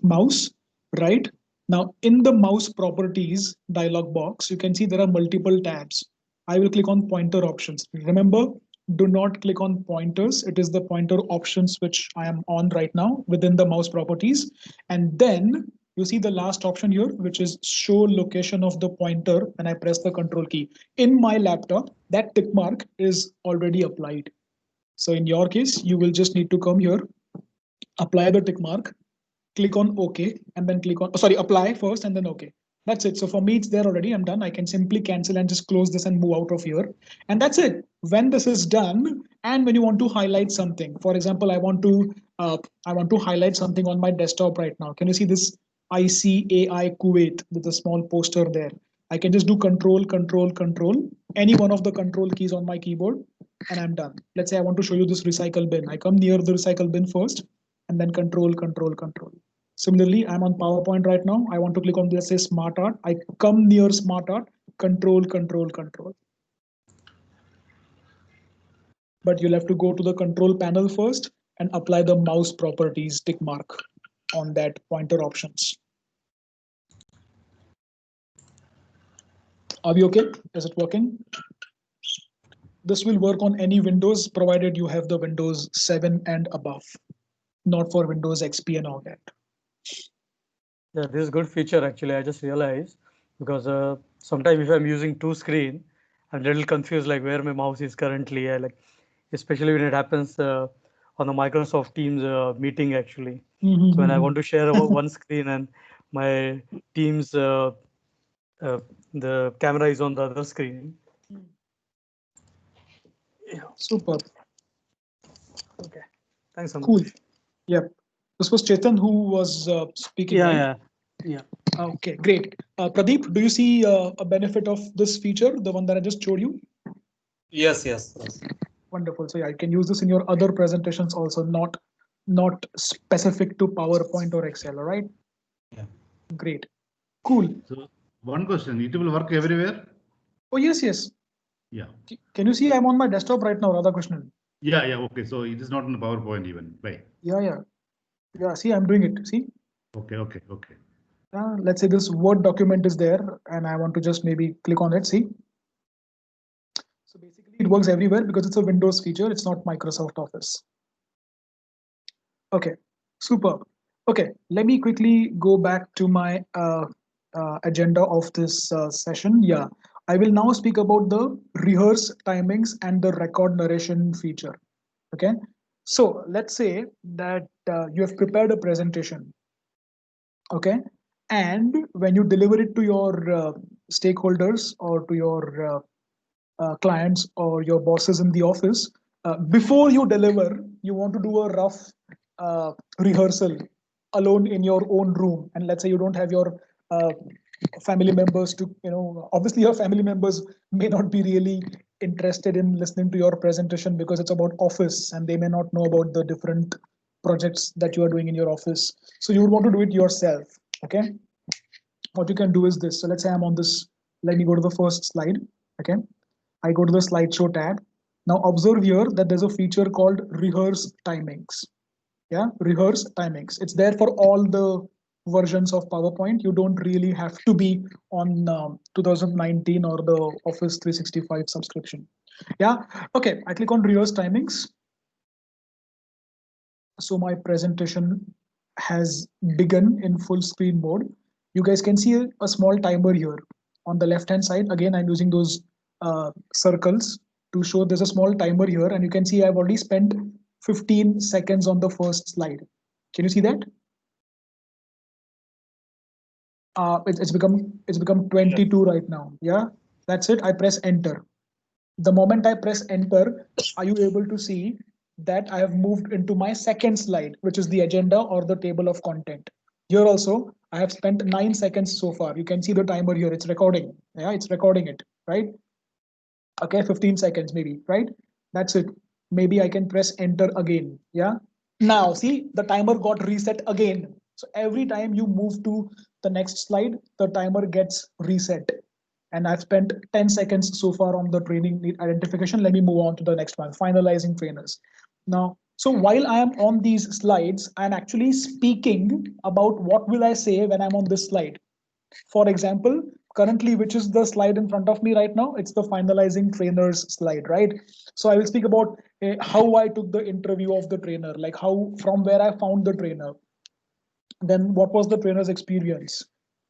mouse, right? Now in the mouse properties dialog box, you can see there are multiple tabs. I will click on pointer options. Remember, do not click on pointers. It is the pointer options which I am on right now within the mouse properties. And then you see the last option here, which is show location of the pointer, and I press the control key. In my laptop, that tick mark is already applied. So in your case, you will just need to come here, apply the tick mark, click on OK, and then click on, sorry, apply first and then OK. That's it. So for me, it's there already. I'm done. I can simply cancel and just close this and move out of here. And that's it. When this is done, and when you want to highlight something, for example, I want to highlight something on my desktop right now. Can you see this ICAI Kuwait with a small poster there? I can just do control, control, control, any one of the control keys on my keyboard, and I'm done. Let's say I want to show you this recycle bin. I come near the recycle bin first, and then control, control, control. Similarly, I'm on PowerPoint right now. I want to click on, let's say, Smart Art. I come near Smart Art, control, control, control. But you'll have to go to the control panel first and apply the mouse properties tick mark on that pointer options. Are we okay? Is it working? This will work on any Windows, provided you have the Windows 7 and above, not for Windows XP and all that. Yeah, this is good feature actually. I just realized because sometimes if I'm using two screen, I'm a little confused like where my mouse is currently. I like, especially when it happens on the Microsoft Teams meeting actually. So when I want to share one screen and my Teams the camera is on the other screen. Yeah. Super. Okay. Thanks, Amit. Cool. Yep. This was Chetan who was speaking, right? Yeah. Okay, great. Pradeep, do you see a benefit of this feature, the one that I just showed you? Yes. Wonderful. So yeah, you can use this in your other presentations also, not specific to PowerPoint or Excel, all right? Yeah. Great. Cool. So one question, it will work everywhere? Oh, yes. Yeah. Can you see I'm on my desktop right now, Radhakrishnan? Yeah, okay. So it is not in the PowerPoint even, right? Yeah. Yeah, see, I'm doing it. See? Okay. Let's say this Word document is there and I want to just maybe click on it. See? So basically it works everywhere because it's a Windows feature. It's not Microsoft Office. Okay, superb. Okay, let me quickly go back to my agenda of this session. Yeah, I will now speak about the rehearse timings and the record narration feature. Okay, so let's say that you have prepared a presentation. Okay, and when you deliver it to your stakeholders or to your clients or your bosses in the office, before you deliver, you want to do a rough rehearsal alone in your own room. And let's say you don't have your family members to, obviously your family members may not be really interested in listening to your presentation because it's about office and they may not know about the different projects that you are doing in your office. So you would want to do it yourself. Okay. What you can do is this. So let's say I'm on this. Let me go to the first slide. Okay. I go to the slideshow tab. Now observe here that there's a feature called rehearse timings. Yeah, rehearse timings. It's there for all the versions of PowerPoint. You don't really have to be on 2019 or the Office 365 subscription. Yeah, okay. I click on rehearse timings. So my presentation has begun in full screen mode. You guys can see a small timer here on the left hand side. Again, I'm using those circles to show there's a small timer here, and you can see I've already spent 15 seconds on the first slide. Can you see that? it's become 22 right now. Yeah, that's it. I press enter. The moment I press enter, are you able to see that I have moved into my second slide, which is the agenda or the table of content. Here also, I have spent 9 seconds so far. You can see the timer here. It's recording. Yeah, it's recording it, right? Okay, 15 seconds maybe, right? That's it. Maybe I can press enter again. Yeah. Now, see, the timer got reset again. So every time you move to the next slide, the timer gets reset. And I've spent 10 seconds so far on the training need identification. Let me move on to the next one, finalizing trainers. Now, so while I am on these slides, I'm actually speaking about what will I say when I'm on this slide. For example, currently, which is the slide in front of me right now, it's the finalizing trainers slide, right? So I will speak about how I took the interview of the trainer, like how from where I found the trainer, then what was the trainer's experience,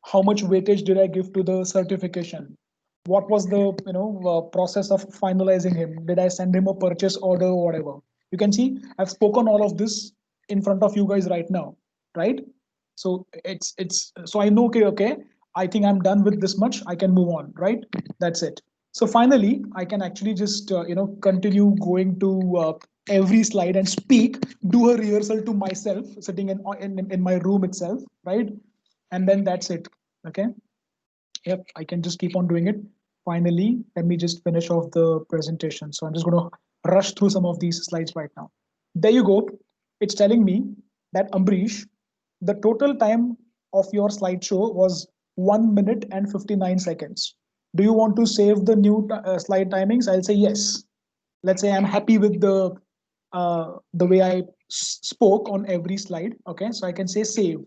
how much weightage did I give to the certification, what was the process of finalizing him, did I send him a purchase order or whatever. You can see I've spoken all of this in front of you guys right now, right? So it's so I know, okay, I think I'm done with this much, I can move on, right? That's it. So finally I can actually just continue going to every slide and speak, do a rehearsal to myself sitting in my room itself, right? And then that's it. Okay. Yep, I can just keep on doing it. Finally, let me just finish off the presentation. So I'm just going to rush through some of these slides right now. There you go. It's telling me that Ambrish, the total time of your slideshow was 1 minute and 59 seconds. Do you want to save the new slide timings? I'll say yes. Let's say I'm happy with the way I spoke on every slide. Okay, so I can say save,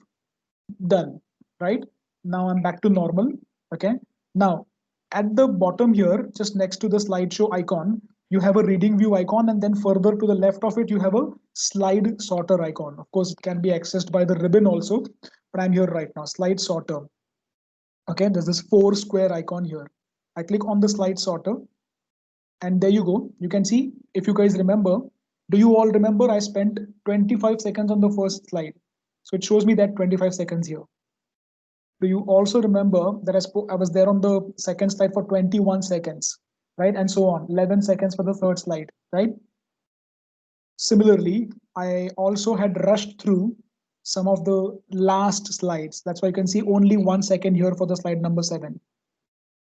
done, right? Now I'm back to normal. Okay, now at the bottom here, just next to the slideshow icon, you have a reading view icon, and then further to the left of it, you have a slide sorter icon. Of course, it can be accessed by the ribbon also, but I'm here right now, slide sorter. Okay, there's this 4 square icon here. I click on the slide sorter, and there you go. You can see, if you guys remember, do you all remember I spent 25 seconds on the first slide? So it shows me that 25 seconds here. Do you also remember that I was there on the second slide for 21 seconds, right? And so on, 11 seconds for the third slide, right? Similarly, I also had rushed through some of the last slides. That's why you can see only 1 second here for the slide number 7.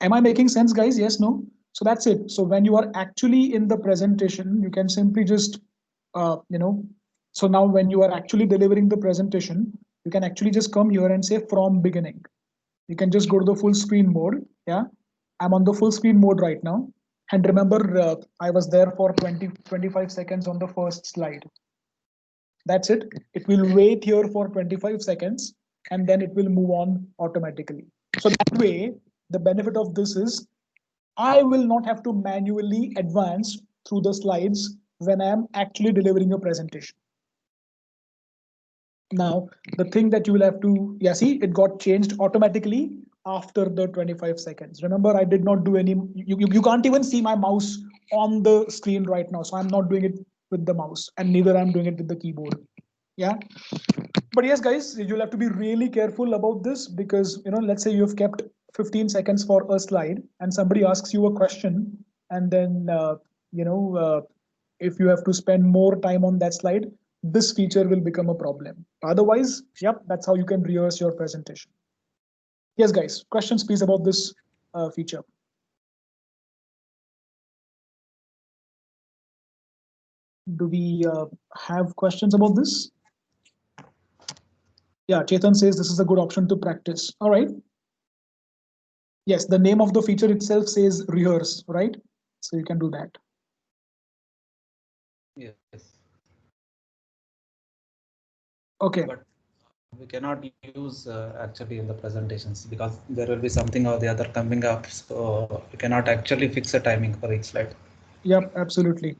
Am I making sense, guys? Yes, no? So that's it. So when you are actually in the presentation, you can simply just, so now when you are actually delivering the presentation, you can actually just come here and say from beginning. You can just go to the full screen mode. Yeah, I'm on the full screen mode right now. And remember, I was there for 25 seconds on the first slide. That's it. It will wait here for 25 seconds and then it will move on automatically. So that way, the benefit of this is I will not have to manually advance through the slides when I am actually delivering a presentation. Now, the thing that you will have to, yeah, see, it got changed automatically after the 25 seconds. Remember, I did not do any, you can't even see my mouse on the screen right now. So I'm not doing it with the mouse, and neither I'm doing it with the keyboard. Yeah. But yes, guys, you'll have to be really careful about this because, let's say you have kept 15 seconds for a slide and somebody asks you a question, and then, if you have to spend more time on that slide, this feature will become a problem. Otherwise, yep, that's how you can rehearse your presentation. Yes, guys, questions please about this feature. Do we have questions about this? Yeah, Chetan says this is a good option to practice. All right. Yes, the name of the feature itself says Rehearse, right? So you can do that. Yes. Okay. But we cannot use actually in the presentations because there will be something or the other coming up. So we cannot actually fix a timing for each slide. Yep, absolutely.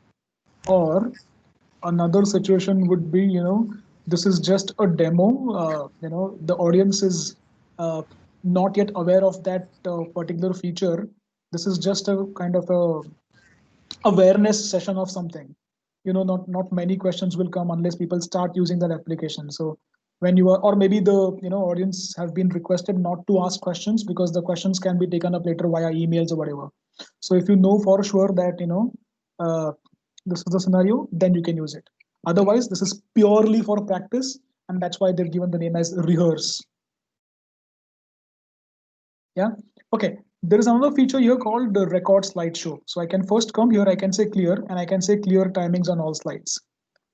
Or another situation would be, this is just a demo. The audience is not yet aware of that particular feature. This is just a kind of a awareness session of something. Not many questions will come unless people start using that application. So when you are, or maybe the audience have been requested not to ask questions because the questions can be taken up later via emails or whatever. So if you know for sure that this is the scenario, then you can use it. Otherwise, this is purely for practice, and that's why they've given the name as Rehearse. Yeah. Okay. There is another feature here called the record slideshow. So I can first come here, I can say clear, and I can say clear timings on all slides.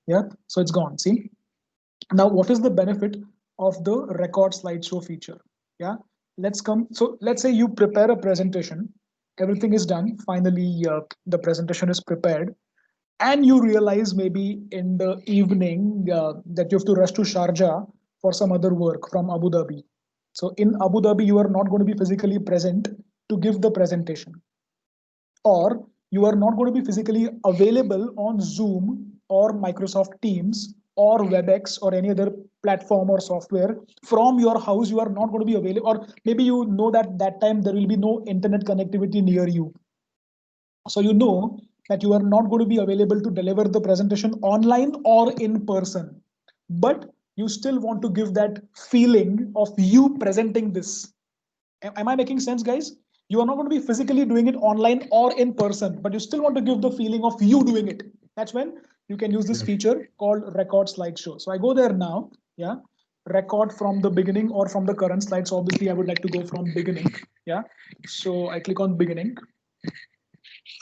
Yeah. So it's gone. See? Now, what is the benefit of the record slideshow feature? Yeah. Let's come. So let's say you prepare a presentation. Everything is done. Finally, the presentation is prepared. And you realize maybe in the evening that you have to rush to Sharjah for some other work from Abu Dhabi. So in Abu Dhabi, you are not going to be physically present to give the presentation, or you are not going to be physically available on Zoom or Microsoft Teams or WebEx or any other platform or software from your house. You are not going to be available, or maybe you know that that time there will be no internet connectivity near you. So you know that you are not going to be available to deliver the presentation online or in person, but you still want to give that feeling of you presenting this. Am I making sense, guys? You are not going to be physically doing it online or in person, but you still want to give the feeling of you doing it. That's when you can use this feature called record slideshow. So I go there now. Yeah. Record from the beginning or from the current slides. Obviously, I would like to go from beginning. Yeah. So I click on beginning.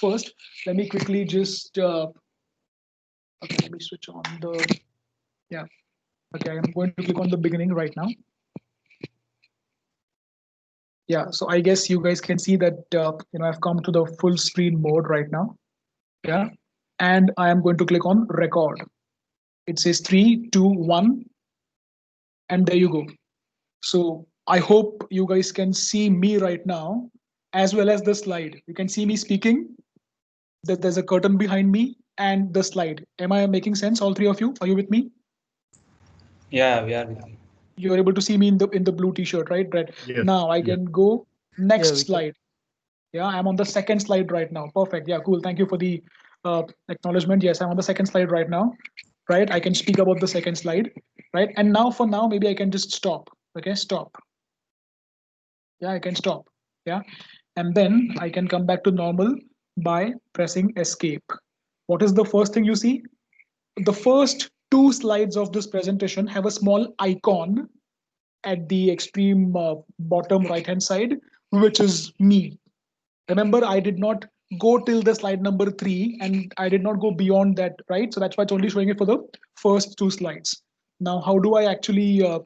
First, let me quickly just, okay, let me switch on the, yeah. Okay, I'm going to click on the beginning right now. Yeah, so I guess you guys can see that, I've come to the full screen mode right now. Yeah, and I am going to click on record. It says 3, 2, 1, and there you go. So I hope you guys can see me right now, as well as the slide. You can see me speaking, that there's a curtain behind me, and the slide. Am I making sense, all three of you? Are you with me? Yeah, we are with you. You're able to see me in the blue t-shirt, right, Brett? Yes. Now I can go next we can. slide. Yeah, I'm on the second slide right now. Perfect. Yeah, cool. Thank you for the acknowledgement. Yes, I'm on the second slide right now. Right, I can speak about the second slide. Right, and now for now, maybe I can just stop. Okay, stop. Yeah, I can stop. Yeah, and then I can come back to normal by pressing escape. What is the first thing you see? The first two slides of this presentation have a small icon at the extreme bottom right hand side, which is me. Remember, I did not go till the slide number 3 and I did not go beyond that, right? So that's why it's only showing it for the first two slides. Now, how do I actually uh,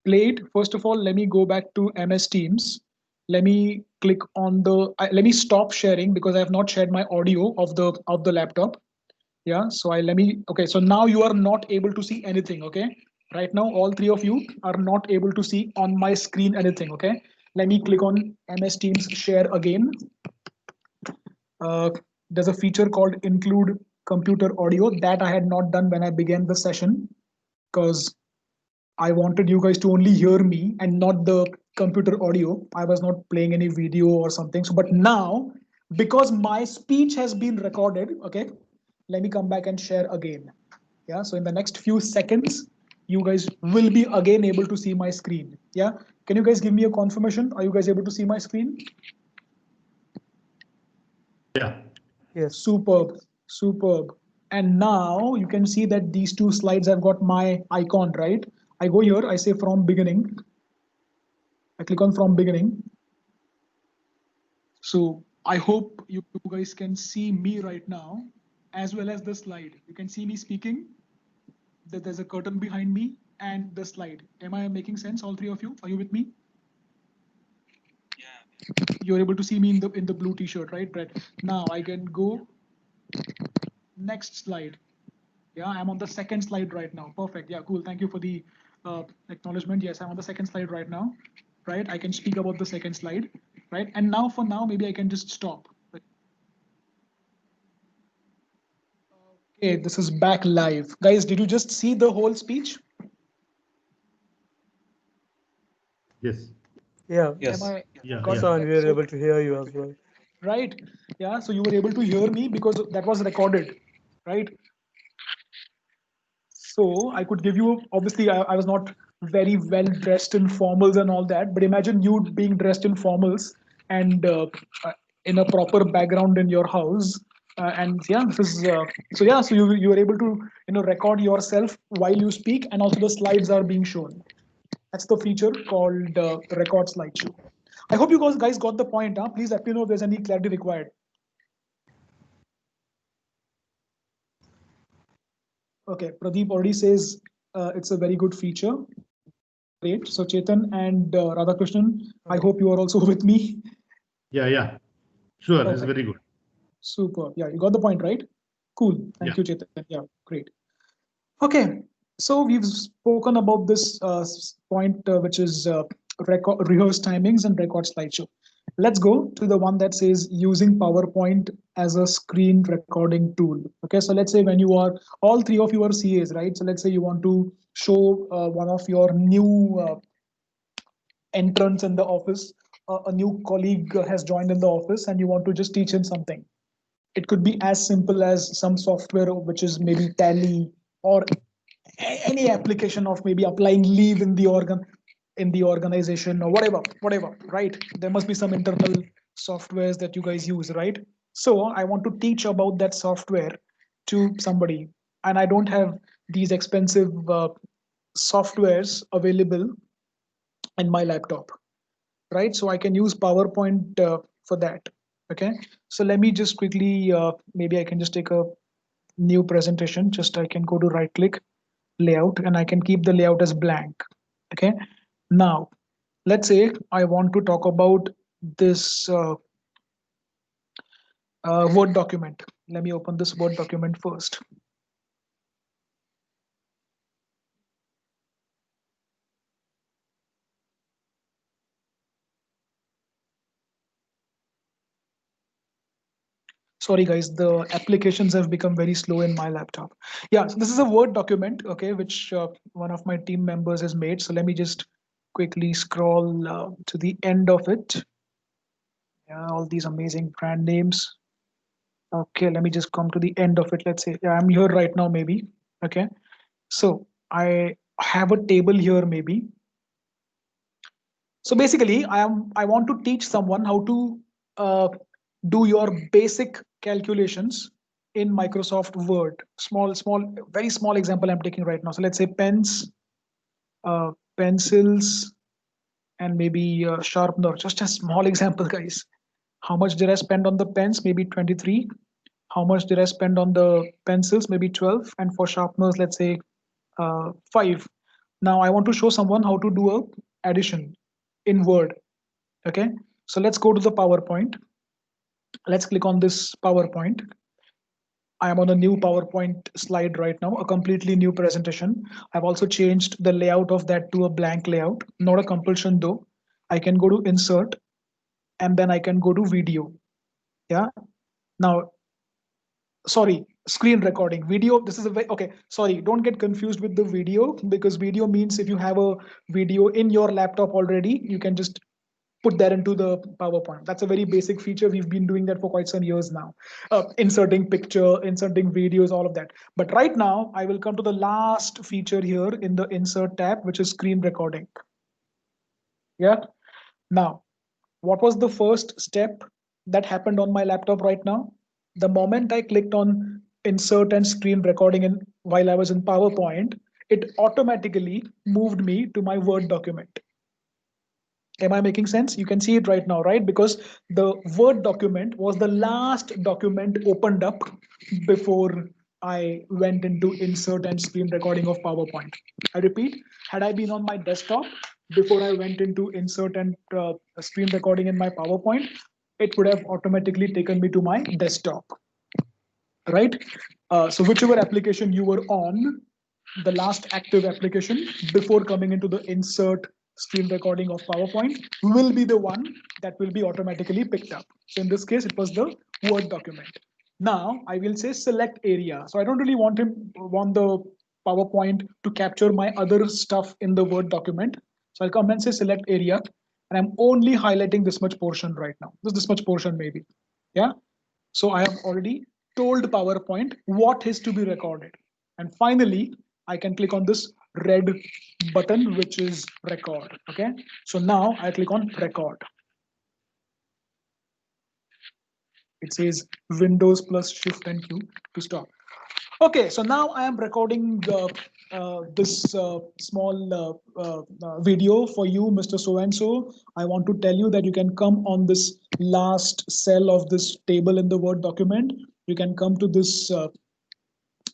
play it? First of all, let me go back to MS Teams. Let me click on the, let me stop sharing because I have not shared my audio of the laptop. Yeah, so okay, so now you are not able to see anything, okay? Right now, all three of you are not able to see on my screen anything, okay? Let me click on MS Teams share again. There's a feature called include computer audio that I had not done when I began the session because I wanted you guys to only hear me and not the computer audio. I was not playing any video or something. So, but now, because my speech has been recorded, okay, let me come back and share again. Yeah, so in the next few seconds, you guys will be again able to see my screen. Yeah, can you guys give me a confirmation? Are you guys able to see my screen? Yeah. Yes. Superb, superb. And now you can see that these two slides have got my icon, right? I go here, I say from beginning. I click on from beginning. So I hope you guys can see me right now, as well as the slide. You can see me speaking, that there's a curtain behind me, and the slide. Am I making sense, all three of you? Are you with me? Yeah. You're able to see me in the blue t-shirt, right, Brett? Now I can go next slide. Yeah, I'm on the second slide right now. Perfect. Yeah, cool. Thank you for the acknowledgement. Yes, I'm on the second slide right now. Right, I can speak about the second slide. Right, and now for now, maybe I can just stop. Okay, this is back live. Guys, did you just see the whole speech? Yes. Yeah. Yes. Am I Yeah. got Yeah. So, and we are so able to hear you as well. right? Yeah, so you were able to hear me because that was recorded, right? So I could give you, obviously, I was not very well dressed in formals and all that, but imagine you being dressed in formals and in a proper background in your house. And yeah, this is so yeah. So you are able to record yourself while you speak, and also the slides are being shown. That's the feature called record slideshow. I hope you guys got the point. Huh? Please let me know if there's any clarity required. Okay, Pradeep already says it's a very good feature. Great. So Chetan and Radhakrishnan, I hope you are also with me. Yeah, yeah. Sure, it's Perfect. very good. Super. Yeah, you got the point, right? Cool. Thank you, Yeah. Chetan. Yeah, great. Okay, so we've spoken about this point, which is rehearse timings and record slideshow. Let's go to the one that says using PowerPoint as a screen recording tool. Okay, so let's say when you are, all three of you are CAs, right? So let's say you want to show one of your new entrants in the office, a new colleague has joined in the office, and you want to just teach him something. It could be as simple as some software which is maybe Tally, or any application of maybe applying leave in the organization, or whatever, right? There must be some internal softwares that you guys use, right? So I want to teach about that software to somebody, and I don't have these expensive softwares available in my laptop, right? So I can use PowerPoint for that. Okay, so let me just quickly, maybe I can just take a new presentation. Just I can go to right click, layout, and I can keep the layout as blank. Okay, now let's say I want to talk about this Word document. Let me open this Word document first. Sorry guys, the applications have become very slow in my laptop. Yeah, so this is a Word document, okay, which one of my team members has made. So let me just quickly scroll to the end of it. Yeah, all these amazing brand names. Okay, let me just come to the end of it. Let's say, yeah, I'm here right now, maybe. Okay, so I have a table here, maybe. So basically, I want to teach someone how to uh, do your basic calculations in Microsoft Word. Very small example I'm taking right now. So let's say pens, pencils, and maybe sharpener. Just a small example, guys. How much did I spend on the pens? Maybe 23. How much did I spend on the pencils? Maybe 12. And for sharpeners, let's say 5. Now I want to show someone how to do a addition in Word. Okay, so let's go to the PowerPoint. Let's click on this PowerPoint. I am on a new PowerPoint slide right now, a completely new presentation. I've also changed the layout of that to a blank layout, not a compulsion though. I can go to insert, and then I can go to video. Yeah. Now, sorry, screen recording. Video, this is a very, okay, sorry, don't get confused with the video, because video means if you have a video in your laptop already, you can just put that into the PowerPoint. That's a very basic feature. We've been doing that for quite some years now. Inserting picture, inserting videos, all of that. But right now, I will come to the last feature here in the insert tab, which is screen recording. Yeah. Now, what was the first step that happened on my laptop right now? The moment I clicked on insert and screen recording in while I was in PowerPoint, it automatically moved me to my Word document. Am I making sense? You can see it right now, right? Because the Word document was the last document opened up before I went into insert and screen recording of PowerPoint. I repeat, had I been on my desktop before I went into insert and screen recording in my PowerPoint, it would have automatically taken me to my desktop, right? So whichever application you were on, the last active application before coming into the insert screen recording of PowerPoint will be the one that will be automatically picked up. So in this case, it was the Word document. Now I will say select area. So I don't really want the PowerPoint to capture my other stuff in the Word document. So I'll come and say select area, and I'm only highlighting this much portion right now. This much portion maybe. Yeah. So I have already told PowerPoint what is to be recorded. And finally, I can click on this red button, which is record. Okay. So now I click on record. It says Windows plus Shift and Q to stop. Okay, so now I am recording this small video for you, Mr. So-and-so. I want to tell you that you can come on this last cell of this table in the Word document. You can come to this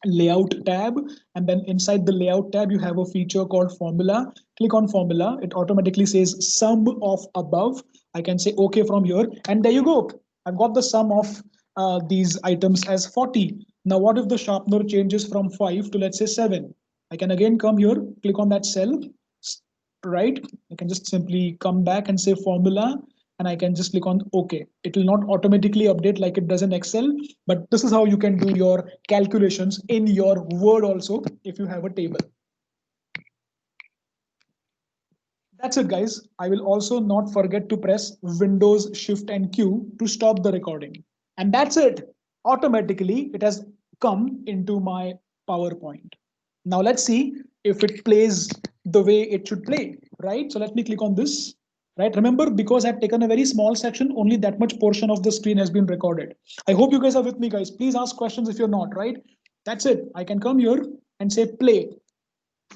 layout tab, and then inside the layout tab you have a feature called formula. Click on formula. It automatically says sum of above. I can say okay from here, and there you go. I've got the sum of these items as 40. Now what if the sharpener changes from 5 to, let's say, 7? I can again come here, click on that cell, right? I can just simply come back and say formula, and I can just click on OK. It will not automatically update like it does in Excel, but this is how you can do your calculations in your Word also if you have a table. That's it, guys. I will also not forget to press Windows Shift and Q to stop the recording. And that's it. Automatically, it has come into my PowerPoint. Now let's see if it plays the way it should play, right? So let me click on this, right? Remember, because I've taken a very small section, only that much portion of the screen has been recorded. I hope you guys are with me, guys. Please ask questions if you're not, right? That's it. I can come here and say play.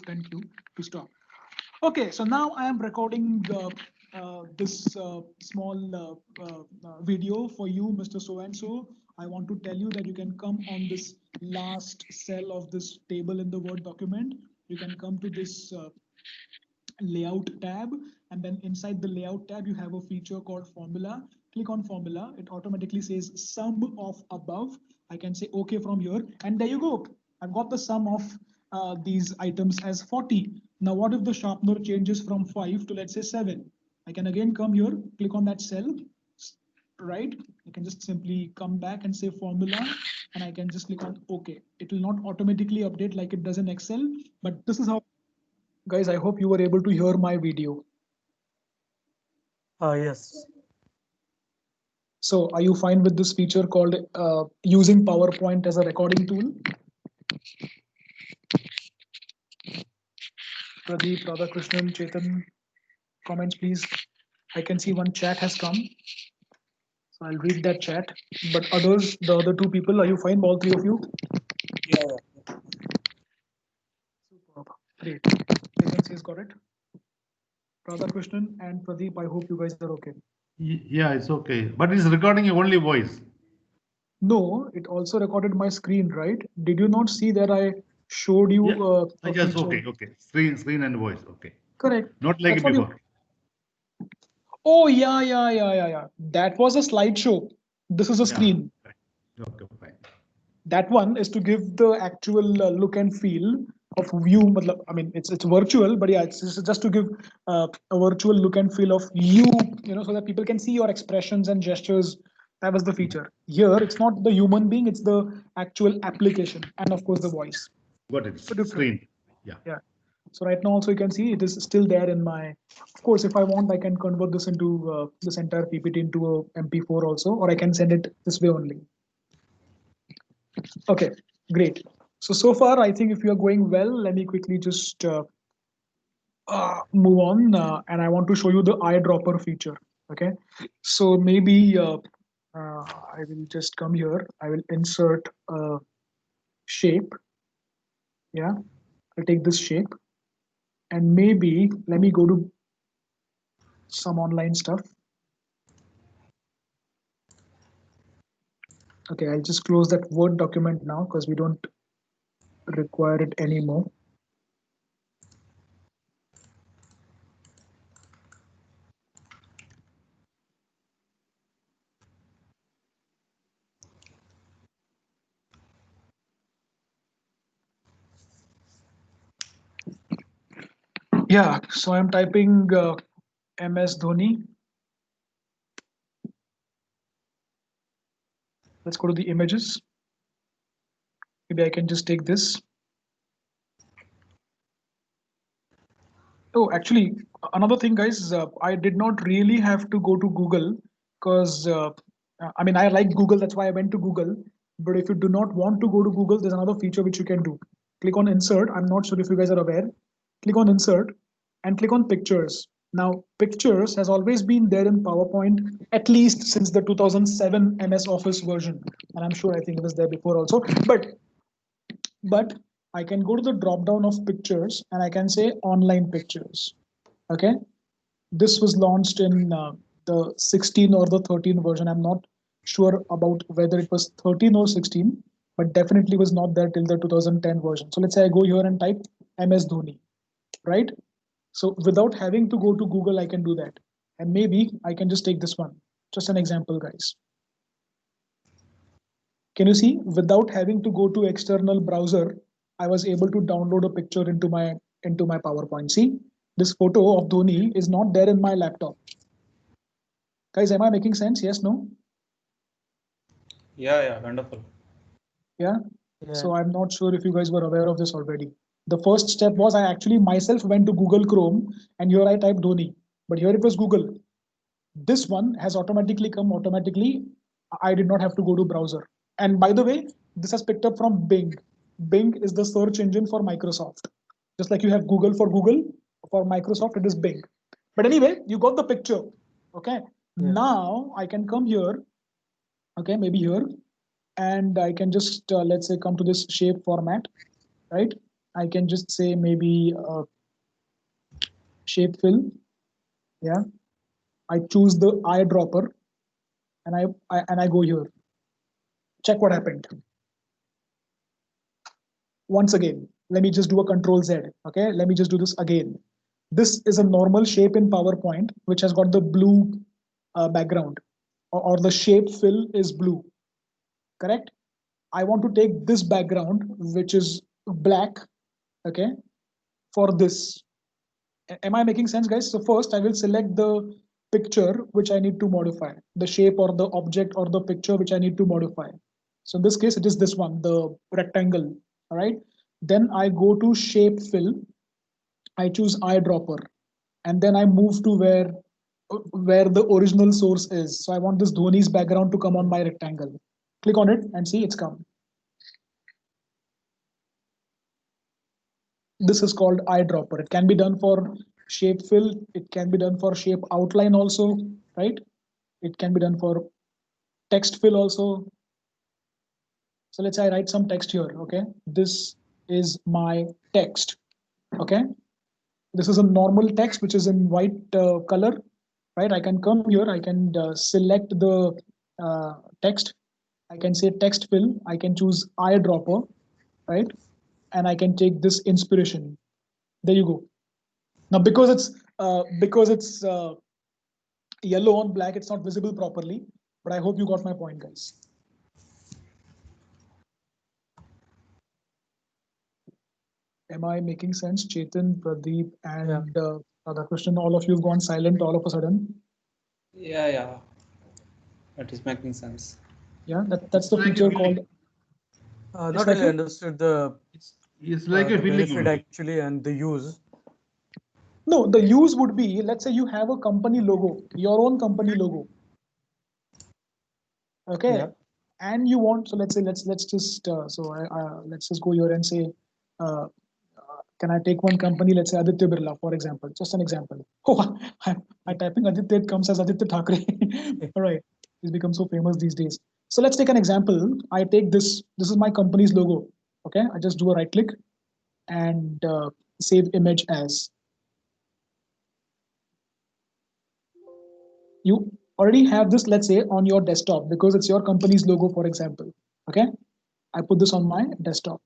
Thank you to stop. Okay, so now I am recording this small video for you, Mr. So-and-so. I want to tell you that you can come on this last cell of this table in the Word document. You can come to this layout tab, and then inside the layout tab you have a feature called formula. Click on formula. It automatically says sum of above. I can say okay from here, and there you go. I've got the sum of these items as 40. Now what if the sharpener changes from 5 to, let's say, 7? I can again come here, click on that cell, right? I can just simply come back and say formula, and I can just click on OK. It will not automatically update like it does in Excel, but this is how. Guys, I hope you were able to hear my video. Yes. So are you fine with this feature called using PowerPoint as a recording tool? Pradeep, Radhakrishnan, Chetan, comments please. I can see one chat has come. So I'll read that chat. But others, the other two people, are you fine, all three of you? Yeah. Superb. Great. Chetan says got it. Radhakrishnan and Pradeep, I hope you guys are okay. Yeah, it's okay. But it's recording only voice. No, it also recorded my screen, right? Did you not see that I showed you Yeah. a Yes, feature? okay. Screen and voice. Okay. Correct. Not like That's what before. Oh, yeah. That was a slideshow. This is a screen. Right. Okay, fine. That one is to give the actual look and feel of view. I mean, it's virtual, but yeah, it's just to give a virtual look and feel of you, so that people can see your expressions and gestures. That was the feature. Here, it's not the human being; it's the actual application, and of course, the voice. Got it. So different. Screen. Yeah. Yeah. So right now also you can see it is still there in my, of course, if I want, I can convert this into this entire PPT into a MP4 also, or I can send it this way only. Okay, great. So far, I think if you are going well, let me quickly just move on. And I want to show you the eyedropper feature. Okay, so maybe I will just come here. I will insert a shape. Yeah, I'll take this shape. And maybe let me go to some online stuff. Okay, I'll just close that Word document now because we don't require it anymore. Yeah, so I'm typing MS Dhoni. Let's go to the images. Maybe I can just take this. Oh, actually, another thing, guys, I did not really have to go to Google because, I mean, I like Google. That's why I went to Google. But if you do not want to go to Google, there's another feature which you can do. click on insert. I'm not sure if you guys are aware. Click on insert and click on pictures. Now, pictures has always been there in PowerPoint, at least since the 2007 MS Office version. And I'm sure I think it was there before also. But I can go to the drop down of pictures and I can say online pictures. Okay. This was launched in the 16 or the 13 version. I'm not sure about whether it was 13 or 16, but definitely was not there till the 2010 version. So let's say I go here and type MS Dhoni, right? So without having to go to Google, I can do that. And maybe I can just take this one. Just an example, guys. Can you see? Without having to go to external browser, I was able to download a picture into my PowerPoint. See, this photo of Dhoni is not there in my laptop. Guys, am I making sense? Yes, no? Yeah, wonderful. Yeah. Yeah. So I'm not sure if you guys were aware of this already. The first step was I actually myself went to Google Chrome and here I typed Dhoni, but here it was Google. This one has automatically come automatically. I did not have to go to browser. And by the way, this has picked up from Bing. Bing is the search engine for Microsoft. Just like you have Google, for Microsoft, it is Bing. But anyway, you got the picture. Okay. Yeah. Now I can come here. Okay, maybe here. And I can just, let's say, come to this shape format, right? I can just say maybe shape fill. Yeah. I choose the eyedropper and I go here. Check what happened. Once again, let me just do a control Z. Okay, let me just do this again. This is a normal shape in PowerPoint, which has got the blue background, or the shape fill is blue, correct? I want to take this background, which is black, okay, for this. Am I making sense, guys? So first I will select the picture which I need to modify, the shape or the object or the picture which I need to modify. So in this case, it is this one, the rectangle, all right? Then I go to shape fill, I choose eyedropper, and then I move to where the original source is. So I want this Dhoni's background to come on my rectangle. Click on it and see it's come. This is called eyedropper. It can be done for shape fill. It can be done for shape outline also, right? It can be done for text fill also. So let's say I write some text here, okay? This is my text, okay? This is a normal text which is in white color, right? I can come here, I can select the text. I can say text fill. I can choose eyedropper, right? And I can take this inspiration. There you go. Now, because it's yellow on black, it's not visible properly. But I hope you got my point, guys. Am I making sense? Chetan, Pradeep, and Radhakrishnan, all of you have gone silent all of a sudden. Yeah. That is making sense. Yeah, that's the Like a feature feeling. called. Not It's really like a, understood the It's like a the feeling benefit only. actually and the use. no, the use would be, let's say you have a company logo, your own company logo. Okay. Yeah. And you want, so let's say let's just let's just go here and say uh, can I take one company, let's say Aditya Birla, for example, just an example. Oh, I typing Aditya, it comes as Aditya Thackeray. All right, he's become so famous these days. So let's take an example. I take this is my company's logo. Okay, I just do a right click and save image as. You already have this, let's say, on your desktop because it's your company's logo, for example. Okay, I put this on my desktop.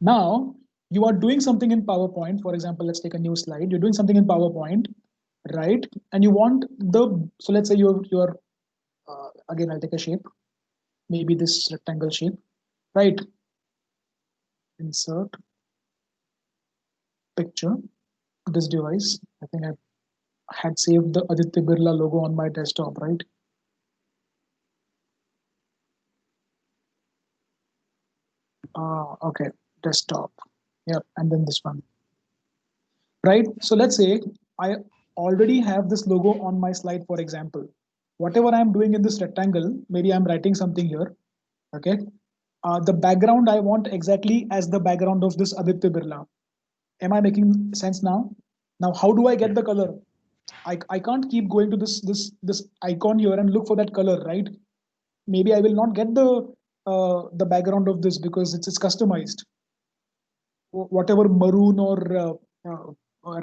Now you are doing something in PowerPoint. For example, let's take a new slide. You're doing something in PowerPoint, right? And you want so let's say you're again, I'll take a shape, maybe this rectangle shape, right? Insert picture, this device. I think I had saved the Aditya Birla logo on my desktop, right? Okay, desktop. Yep, and then this one, right? So let's say I already have this logo on my slide, for example. Whatever I'm doing in this rectangle, maybe I'm writing something here, okay? The background I want exactly as the background of this Aditya Birla. Am I making sense now? Now, how do I get the color? I can't keep going to this icon here and look for that color, right? Maybe I will not get the background of this because it's customized. Whatever maroon or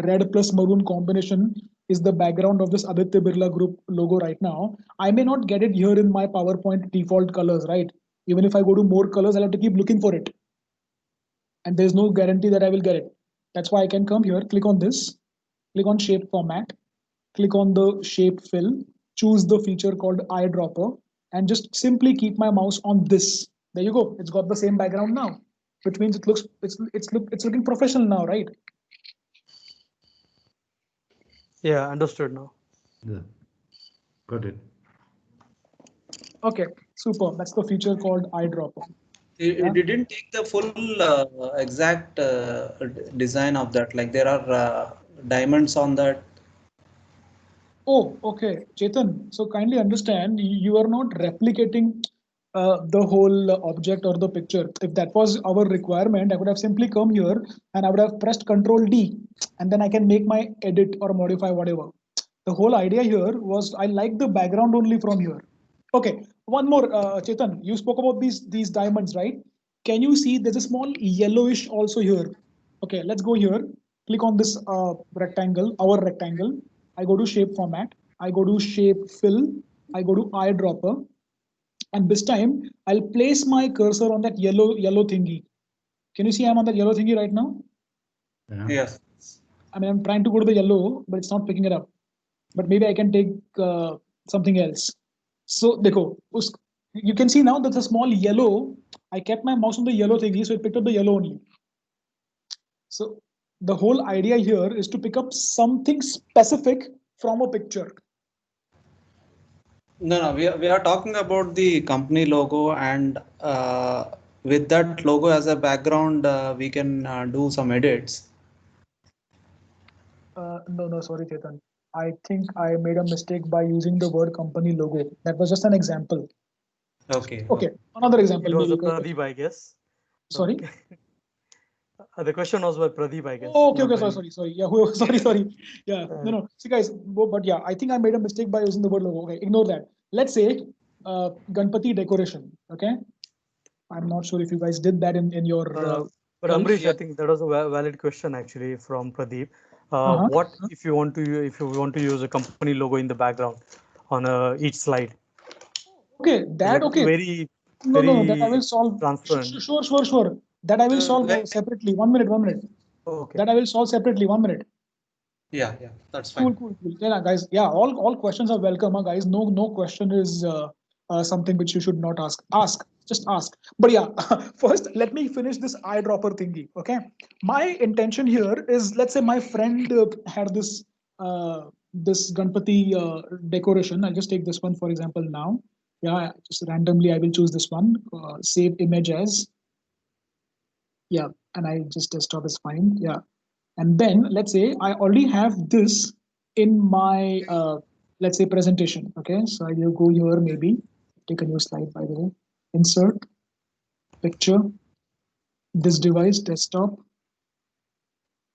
red plus maroon combination is the background of this Aditya Birla Group logo right now. I may not get it here in my PowerPoint default colors, right? Even if I go to more colors, I'll have to keep looking for it. And there's no guarantee that I will get it. That's why I can come here, click on this, click on shape format, click on the shape fill, choose the feature called Eyedropper, and just simply keep my mouse on this. There you go. It's got the same background now, which means it's looking professional now, right? Yeah, understood now. Yeah. Got it. Okay, super. That's the feature called Eyedropper. It didn't take the full exact design of that. Like there are diamonds on that. Oh, okay, Chetan. So kindly understand, you are not replicating the whole object or the picture. If that was our requirement, I would have simply come here and I would have pressed Control D, and then I can make my edit or modify whatever. The whole idea here was I like the background only from here. Okay, one more, Chetan. You spoke about these diamonds, right? Can you see there's a small yellowish also here? Okay, let's go here. Click on this rectangle, our rectangle. I go to shape format. I go to shape fill. I go to eyedropper. And this time I'll place my cursor on that yellow thingy. Can you see I'm on that yellow thingy right now? Yeah. Yes. I mean, I'm trying to go to the yellow, but it's not picking it up. But maybe I can take something else. So, dekho, you can see now that's a small yellow. I kept my mouse on the yellow thingy, so it picked up the yellow only. So the whole idea here is to pick up something specific from a picture. No, we are talking about the company logo, and with that logo as a background, we can do some edits. No, sorry, Chetan. I think I made a mistake by using the word company logo. That was just an example. Okay. Okay, another It example. was a Maybe. Pradeep, I guess. Sorry. Okay. The question was by Pradeep, I guess. Oh, okay, not okay, by sorry. Yeah, sorry. Yeah, no. See, guys, but yeah, I think I made a mistake by using the word logo. Okay, ignore that. Let's say Ganpati decoration. Okay, I'm not sure if you guys did that in your But Gulf. Amrish, I Yeah. think that was a valid question actually from Pradeep. Uh-huh. What if you want to use a company logo in the background on each slide? Okay, Like that okay. very, No, that I very will solve. transparent. Sure. That I will solve Like, separately. 1 minute. Okay. That I will solve separately. 1 minute. yeah, that's Cool. fine. Yeah, guys. Yeah, all questions are welcome, guys. No question is something which you should not ask. Just ask. But yeah, first let me finish this eyedropper thingy. Okay, my intention here is, let's say my friend had this Ganpati decoration. I'll just take this one for example now. Yeah, just randomly I will choose this one. Save image as. Yeah, and I just desktop is fine. Yeah, and then let's say I already have this in my let's say presentation. Okay, so I will go here, maybe take a new slide, by the way. Insert picture, this device, desktop.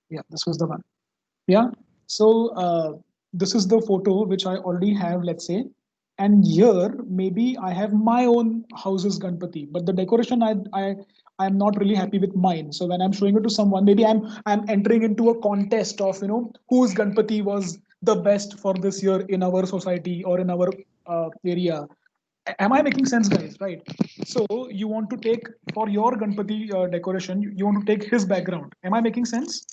Yeah, this was the one. Yeah, so this is the photo which I already have, let's say. And here maybe I have my own house's Ganpati, but the decoration I'm not really happy with mine. So when I'm showing it to someone, maybe I'm entering into a contest of, whose Ganpati was the best for this year in our society or in our area. Am I making sense, guys? Right. So you want to take, for your Ganpati decoration, you want to take his background. Am I making sense?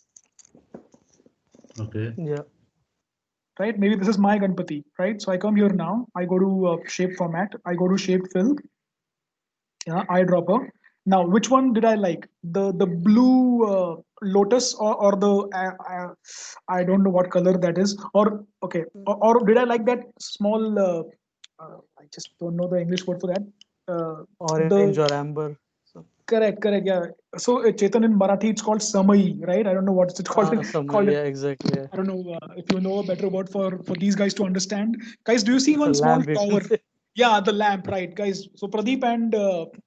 Okay. Yeah. Right? Maybe this is my Ganpati, right? So I come here now, I go to shape format, I go to shape fill, yeah, eyedropper. Now, which one did I like? The blue lotus, or the I don't know what color that is, or okay, or did I like that small? I just don't know the English word for that. Orange The or amber. So, correct, yeah. So Chetan, in Marathi, it's called samai, right? I don't know what's it called. some, Called. yeah, exactly. Yeah. I don't know if you know a better word for these guys to understand. Guys, do you see one small Lamb, we can tower? say. Yeah, the lamp, right, guys. So Pradeep and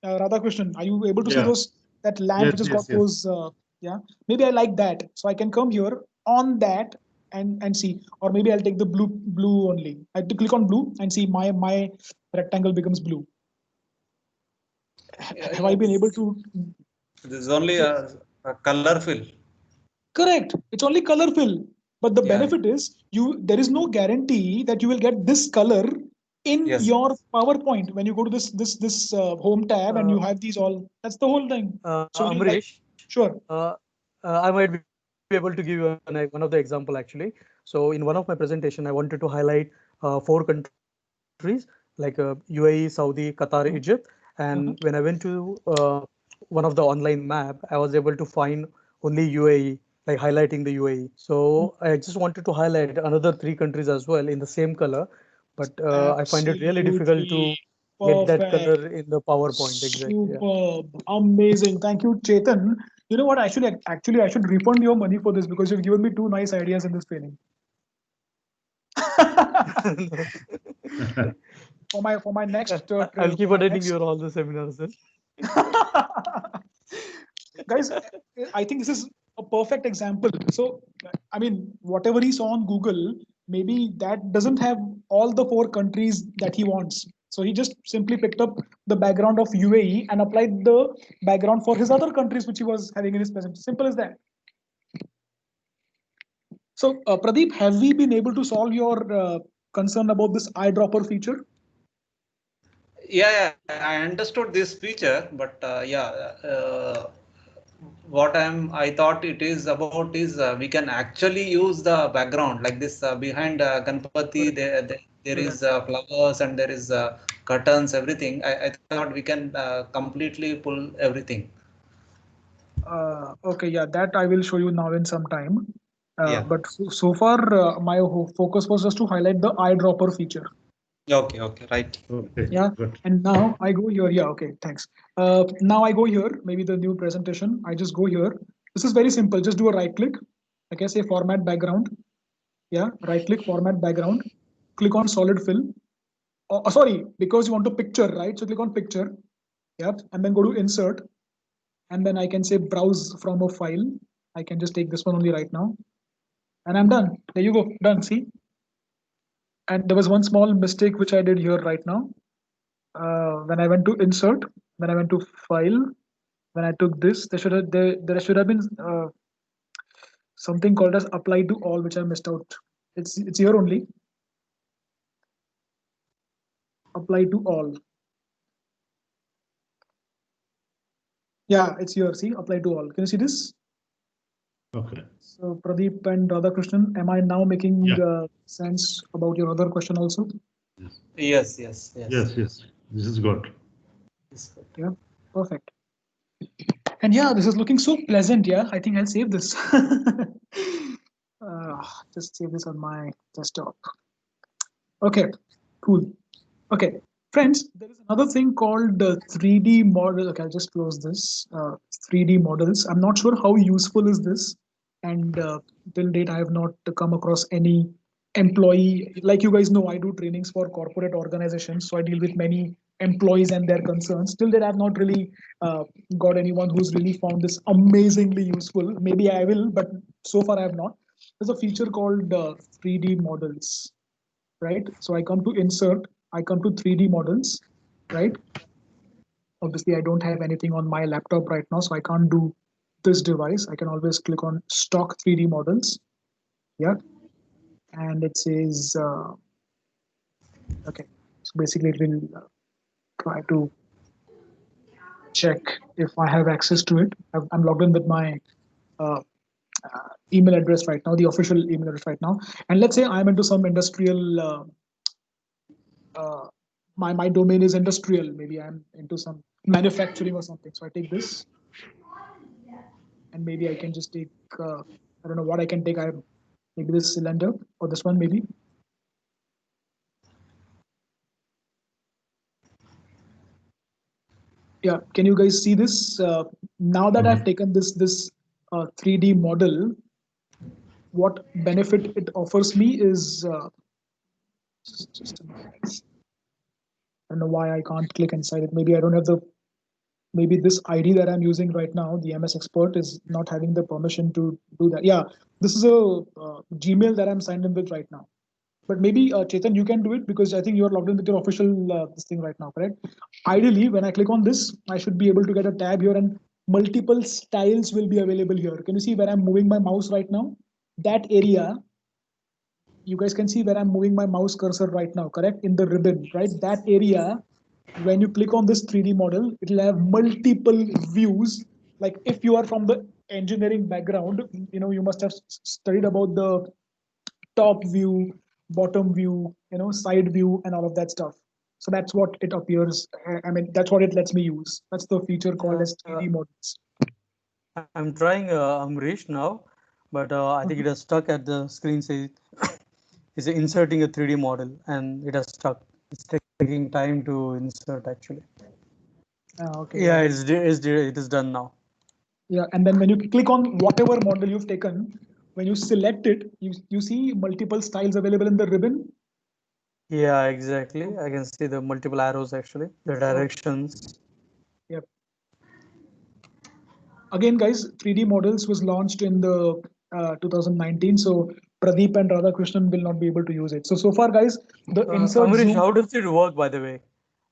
Radhakrishnan, are you able to see Yeah. those that lamp Yes, which has yes, got yes. those? Yeah, maybe I like that, so I can come here on that and see, or maybe I'll take the blue only. I have to click on blue and see my rectangle becomes blue. Yeah, Have I been able to? this is only So a color fill. correct. It's only color fill, but the Yeah. benefit is there is no guarantee that you will get this color in Yes. your PowerPoint when you go to this home tab and you Uh, have these all. That's the whole thing. So like, Amrish, sure. I might be able to give you one of the example actually. So in one of my presentation, I wanted to highlight four countries like UAE, Saudi, Qatar, Egypt. And when I Uh-huh. went to one of the online map, I was able to find only UAE, like highlighting the UAE. So I just wanted to highlight another three countries as well in the same color, but I find it really difficult to Absolutely get that perfect. color in the PowerPoint. Exactly. Yeah. Superb. Amazing. Thank you, Chetan. You know what? Actually, I should refund your money for this because you've given me two nice ideas in this training. For my next I'll keep for my attending next your all the seminars then. guys, I think this is a perfect example. So I mean, whatever he saw on Google, maybe that doesn't have all the four countries that he wants, so he just simply picked up the background of UAE and applied the background for his other countries which he was having in his present. Simple as that. So Pradeep, have we been able to solve your concern about this eyedropper feature? Yeah, I understood this feature, but I thought it is about is we can actually use the background like this behind Ganpati. Correct. There is Correct. flowers and there is curtains, everything. I thought we can completely pull everything. Okay, yeah, that I will show you now in some time. Yeah. But so far, my focus was just to highlight the eyedropper feature. Okay. Okay. Right. Okay, Yeah, good. and now I go here. Yeah, okay, thanks. Now I go here, maybe the new presentation. I just go here. This is very simple. Just do a right click. Like I say, format background. Yeah, right click, format background. Click on solid fill. Sorry, because you want to picture, right? So click on picture. Yep, and then go to insert. And then I can say browse from a file. I can just take this one only right now. And I'm done. There you go, done, see? And there was one small mistake which I did here right now. When I went to insert, when I went to file, when I took this, there should have been something called as apply to all, which I missed out. It's here only. Apply to all. Yeah, it's here. See, apply to all. Can you see this? Okay. So Pradeep and Radhakrishnan, am I now making Yeah. sense about your other question also? Yes. Yes. Yes. Yes. Yes, yes. This is good. Yes. Yeah, perfect. And yeah, this is looking so pleasant. Yeah, I think I'll save this. Just save this on my desktop. Okay, cool. Okay, friends, there is another thing called 3D model. Okay, I'll just close this. 3D models. I'm not sure how useful is this, and till date, I have not come across any employee. Like you guys know, I do trainings for corporate organizations, so I deal with many employees and their concerns. Till date, I've not really got anyone who's really found this amazingly useful. Maybe I will, but so far I have not. There's a feature called 3D models, right? So I come to insert, I come to 3D models, right? Obviously, I don't have anything on my laptop right now, so I can't do this device. I can always click on stock 3D models. Yeah. And it says, okay. So basically, it will try to check if I have access to it. I'm logged in with my uh, email address right now, the official email address right now. And let's say I'm into some industrial uh, my domain is industrial. Maybe I'm into some manufacturing or something. So I take this, and maybe I can just take I don't know what I can take. I maybe this cylinder or this one maybe. Yeah, can you guys see this? Now that I've taken this 3D model, what benefit it offers me is just a minute, guys. don't know why I can't click inside it. Maybe I don't have the, maybe this ID that I'm using right now, the MS Expert, is not having the permission to do that. Yeah, this is a Gmail that I'm signed in with right now. But maybe Chetan, you can do it because I think you're logged in with your official this thing right now, correct? Ideally, when I click on this, I should be able to get a tab here and multiple styles will be available here. Can you see where I'm moving my mouse right now? That area, you guys can see where I'm moving my mouse cursor right now, correct? In the ribbon, right? That area, when you click on this 3D model, it'll have multiple views. Like if you are from the engineering background, you must have studied about the top view, bottom view, side view, and all of that stuff. So that's what it appears. I mean, that's what it lets me use. That's the feature called as 3D models. I'm trying. I'm reached now, but I think it has stuck at the screen. Say, is inserting a 3D model, and it has stuck. It's taking time to insert actually. Okay. Yeah, it is done now. Yeah, and then when you click on whatever model you've taken, when you select it, you see multiple styles available in the ribbon. Yeah, exactly. I can see the multiple arrows actually, the directions. Yep. Again, guys, 3D models was launched in the 2019, so Pradeep and Radhakrishnan will not be able to use it. So far, guys, the insert Amrish, zoom. how does it work, by the way?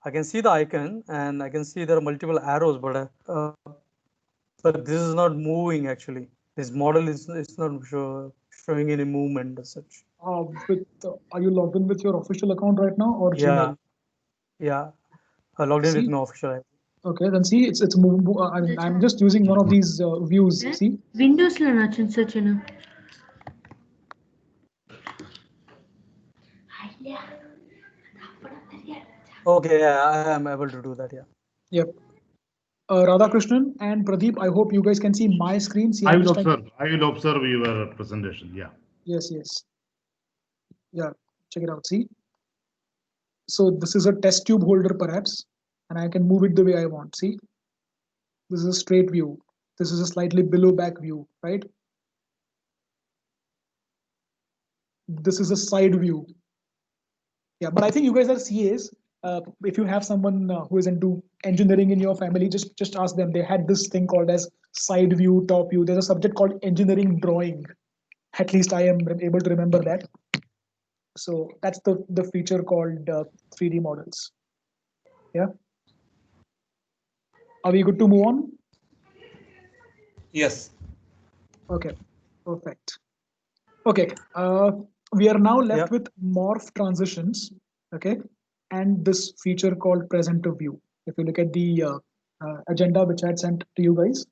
I can see the icon and I can see there are multiple arrows, but this is not moving actually. This model is not showing any movement as such. Are you logged in with your official account right now or Yeah, Gmail? yeah. I logged in with See, my official ID. okay, then see, it's I mean, I'm just using one of these views. See, Windows lo nachin sachina. Okay, yeah, I am able to do that. Yeah. yep. Radhakrishnan and Pradeep, I hope you guys can see my screen. See, I I'm will just trying. observe. I will observe your presentation. Yeah. Yes, yes. Yeah, check it out. See, so this is a test tube holder perhaps, and I can move it the way I want. See, this is a straight view. This is a slightly below back view, right? This is a side view. Yeah, but I think you guys are CAs. If you have someone who is into engineering in your family, just ask them. They had this thing called as side view, top view. There's a subject called engineering drawing. At least I am able to remember that. So that's the feature called 3D models. Yeah. Are we good to move on? Yes. Okay, perfect. Okay, we are now left Yep. with morph transitions. Okay, and this feature called presenter view. If you look at the agenda which I had sent to you guys,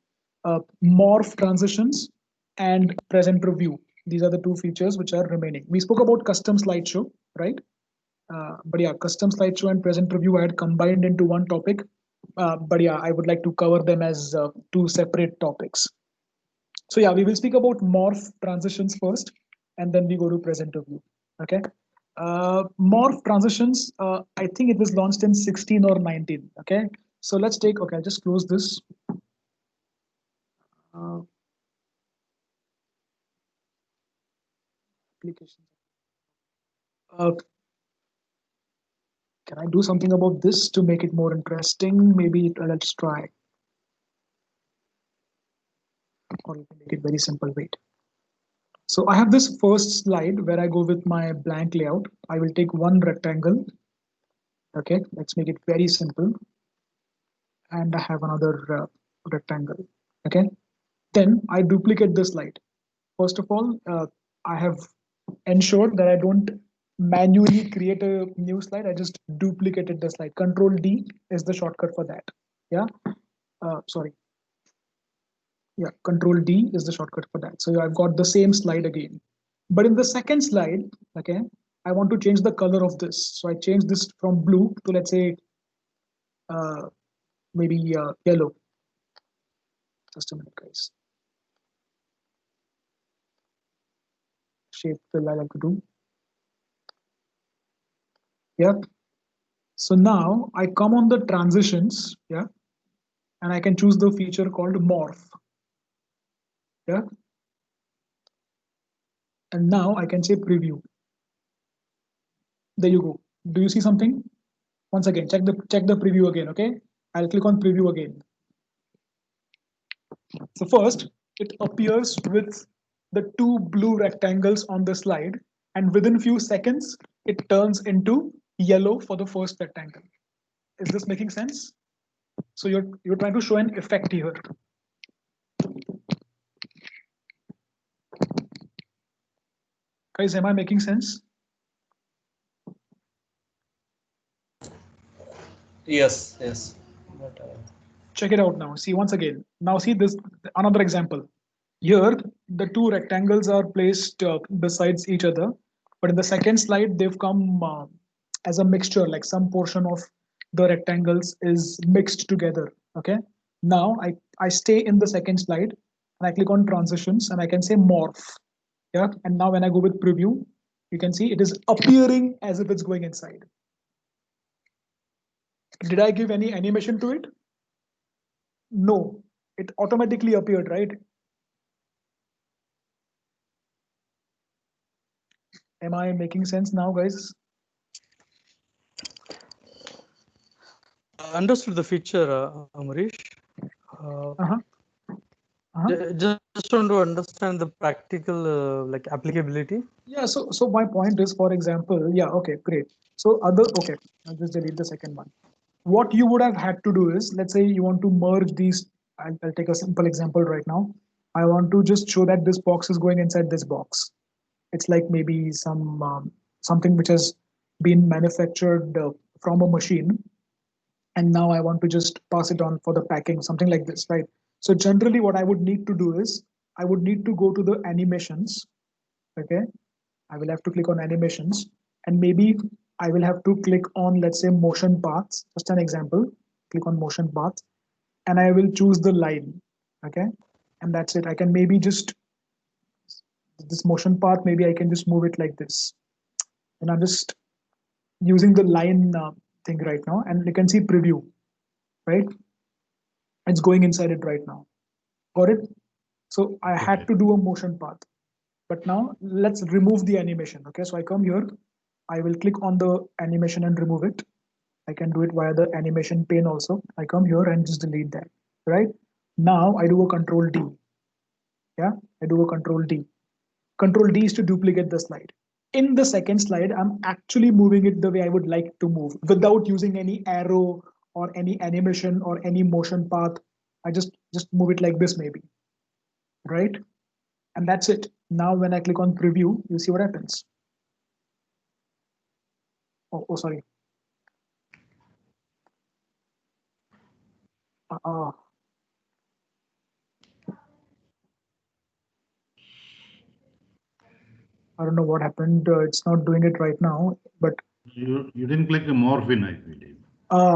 morph transitions and presenter view. These are the two features which are remaining. We spoke about custom slideshow, right? But yeah, custom slideshow and presenter view I had combined into one topic. But yeah, I would like to cover them as two separate topics. So yeah, we will speak about morph transitions first, and then we go to presenter view. Okay. Morph transitions, I think it was launched in 16 or 19. Okay. So let's take, okay, I'll just close this. Applications. Can I do something about this to make it more interesting? Maybe let's try. Or we can make it very simple. Wait. So I have this first slide where I go with my blank layout. I will take one rectangle. Okay, let's make it very simple. And I have another rectangle. Okay, then I duplicate the slide. First of all, I have ensured that I don't manually create a new slide. I just duplicated the slide. Control D is the shortcut for that. Yeah, sorry. Yeah, Control D is the shortcut for that. So I've got the same slide again. But in the second slide, okay, I want to change the color of this. So I change this from blue to, let's say, uh, maybe yellow. Just a minute, guys. Shape fill I like to do. Yeah. So now I come on the transitions, yeah, and I can choose the feature called morph. Yeah. And now I can say preview. There you go. Do you see something? Once again, check the preview again, okay? I'll click on preview again. So first, it appears with the two blue rectangles on the slide, and within few seconds, it turns into yellow for the first rectangle. Is this making sense? So you're trying to show an effect here. Guys, am I making sense? Yes, yes. But, Check it out now. See once again. Now see this another example. Here, the two rectangles are placed besides each other, but in the second slide, they've come as a mixture, like some portion of the rectangles is mixed together. Okay. Now I stay in the second slide and I click on transitions and I can say morph. Yeah. And now when I go with preview, you can see it is appearing as if it's going inside. Did I give any animation to it? No, it automatically appeared, right? Am I making sense now, guys? Understood the feature, Amrish. Uh-huh. Just want to understand the practical like applicability. Yeah, so my point is, for example, yeah, okay, great. Okay, I'll just delete the second one. What you would have had to do is, let's say you want to merge these. I'll take a simple example right now. I want to just show that this box is going inside this box. It's like maybe something which has been manufactured from a machine, and now I want to just pass it on for the packing, something like this, right? So generally, what I would need to do is I would need to go to the animations. Okay, I will have to click on animations, and maybe I will have to click on, let's say, motion paths. Just an example, click on motion paths, and I will choose the line. Okay, and that's it. I can maybe just this motion path, maybe I can just move it like this. And I'm just using the line thing right now, and you can see preview, right? It's going inside it right now. Got it? So I had to do a motion path. But now let's remove the animation. Okay, so I come here, I will click on the animation and remove it. I can do it via the animation pane also. I come here and just delete that, right? Now I do a control D. Yeah, I do a control D. Control D is to duplicate the slide. In the second slide, I'm actually moving it the way I would like to move without using any arrow or any animation or any motion path. I just move it like this maybe, right? And that's it. Now when I click on preview, you see what happens. Oh, sorry. Uh, I don't know what happened. It's not doing it right now, but you didn't click the morphine, I believe.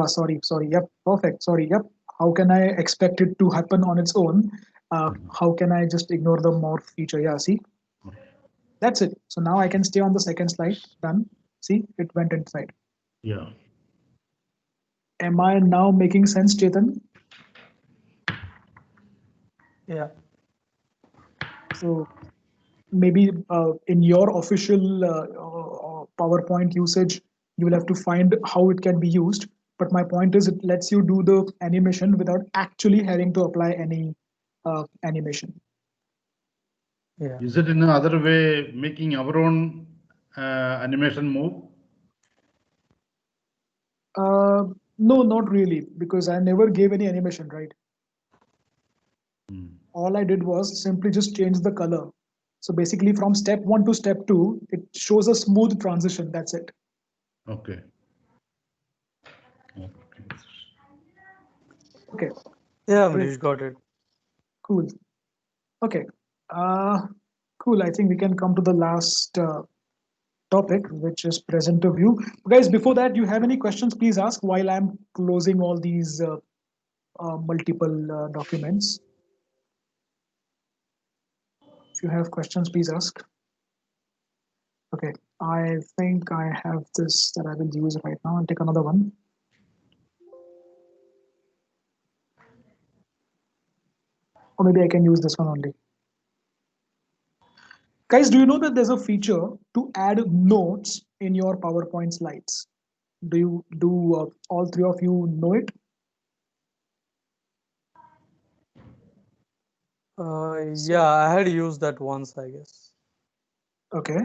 sorry. Yep, perfect. Sorry. Yep. How can I expect it to happen on its own? How can I just ignore the morph feature? Yeah, see, that's it. So now I can stay on the second slide. Done. See, it went inside. Yeah. Am I now making sense, Chetan? Yeah. So maybe in your official PowerPoint usage, you will have to find how it can be used. But my point is, it lets you do the animation without actually having to apply any animation. Yeah. Is it in another way making our own animation move? No, not really, because I never gave any animation, right? All I did was simply just change the color. So basically, from step 1 to step 2, it shows a smooth transition. That's it. Okay. Okay. Yeah, Amrish, got it. Cool. Okay. Cool. I think we can come to the last topic, which is presenter view. Guys, before that, you have any questions, please ask while I'm closing all these multiple documents. If you have questions, please ask. Okay, I think I have this that I will use right now. I'll take another one. Or maybe I can use this one only. Guys, do you know that there's a feature to add notes in your PowerPoint slides? Do all three of you know it? Yeah, I had used that once, I guess. Okay,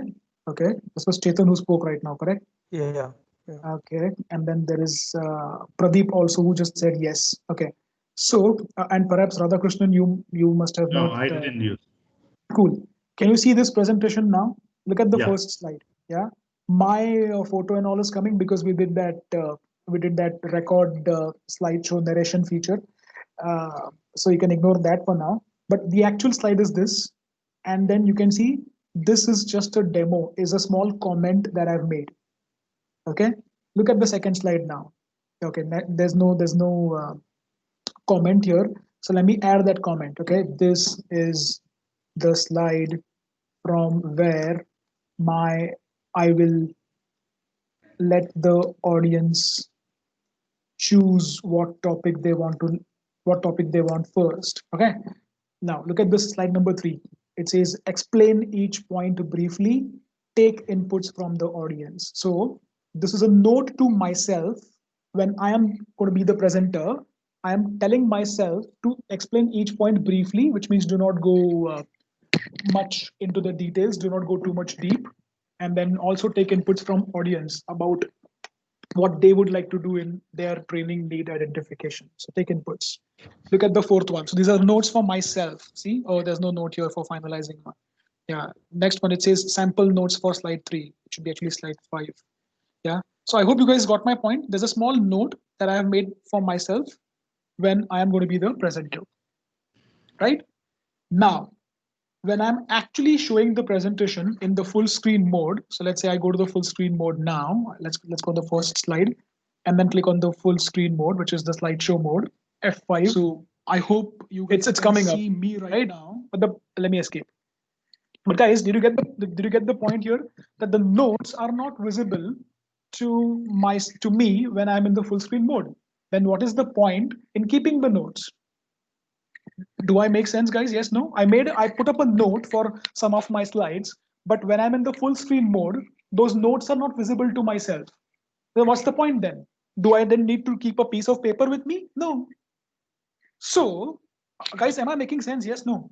okay. This was Chetan who spoke right now, correct? Yeah, yeah. Okay, and then there is Pradeep also who just said yes. Okay, so and perhaps Radhakrishnan, you must have No, not. I didn't use. Cool. Can you see this presentation now? Look at the Yeah. first slide. Yeah, my photo and all is coming because we did that. We did that record slideshow narration feature. So you can ignore that for now. But the actual slide is this, and then you can see this is just a demo. Is a small comment that I've made. Okay, look at the second slide now. Okay, there's no comment here. So let me add that comment. Okay, this is the slide from where my I will let the audience choose what topic they want first. Okay, now look at this slide number 3. It says explain each point briefly, take inputs from the audience. So this is a note to myself. When I am going to be the presenter, I am telling myself to explain each point briefly, which means do not go much into the details, do not go too much deep, and then also take inputs from audience about what they would like to do in their training need identification. So take inputs. Look at the fourth one. So these are notes for myself. See, oh, there's no note here for finalizing one. Yeah. Next one, it says sample notes for slide 3. It should be actually slide 5. Yeah. So I hope you guys got my point. There's a small note that I have made for myself when I am going to be the presenter. Right now, when I'm actually showing the presentation in the full screen mode, so let's say I go to the full screen mode now. Let's go to the first slide, and then click on the full screen mode, which is the slideshow mode, F5. So I hope you guys it's coming see up me right now. But let me escape. But guys, did you get the point here that the notes are not visible to me when I'm in the full screen mode? Then what is the point in keeping the notes? Do I make sense, guys? Yes, no? I put up a note for some of my slides, but when I'm in the full screen mode, those notes are not visible to myself. Then what's the point then? Do I then need to keep a piece of paper with me? No. So, guys, am I making sense? Yes, no?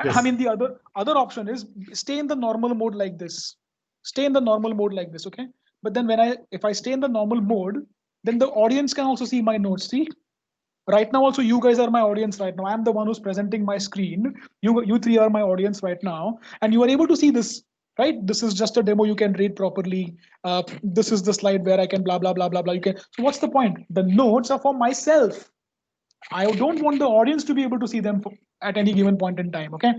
Yes. I mean, the other option is stay in the normal mode like this. Stay in the normal mode like this, okay? But then if I stay in the normal mode, then the audience can also see my notes. See, right now also you guys are my audience right now. I'm the one who's presenting my screen. You three are my audience right now, and you are able to see this, right? This is just a demo. You can read properly. This is the slide where I can blah blah blah blah blah. You can. So what's the point? The notes are for myself. I don't want the audience to be able to see them at any given point in time. Okay.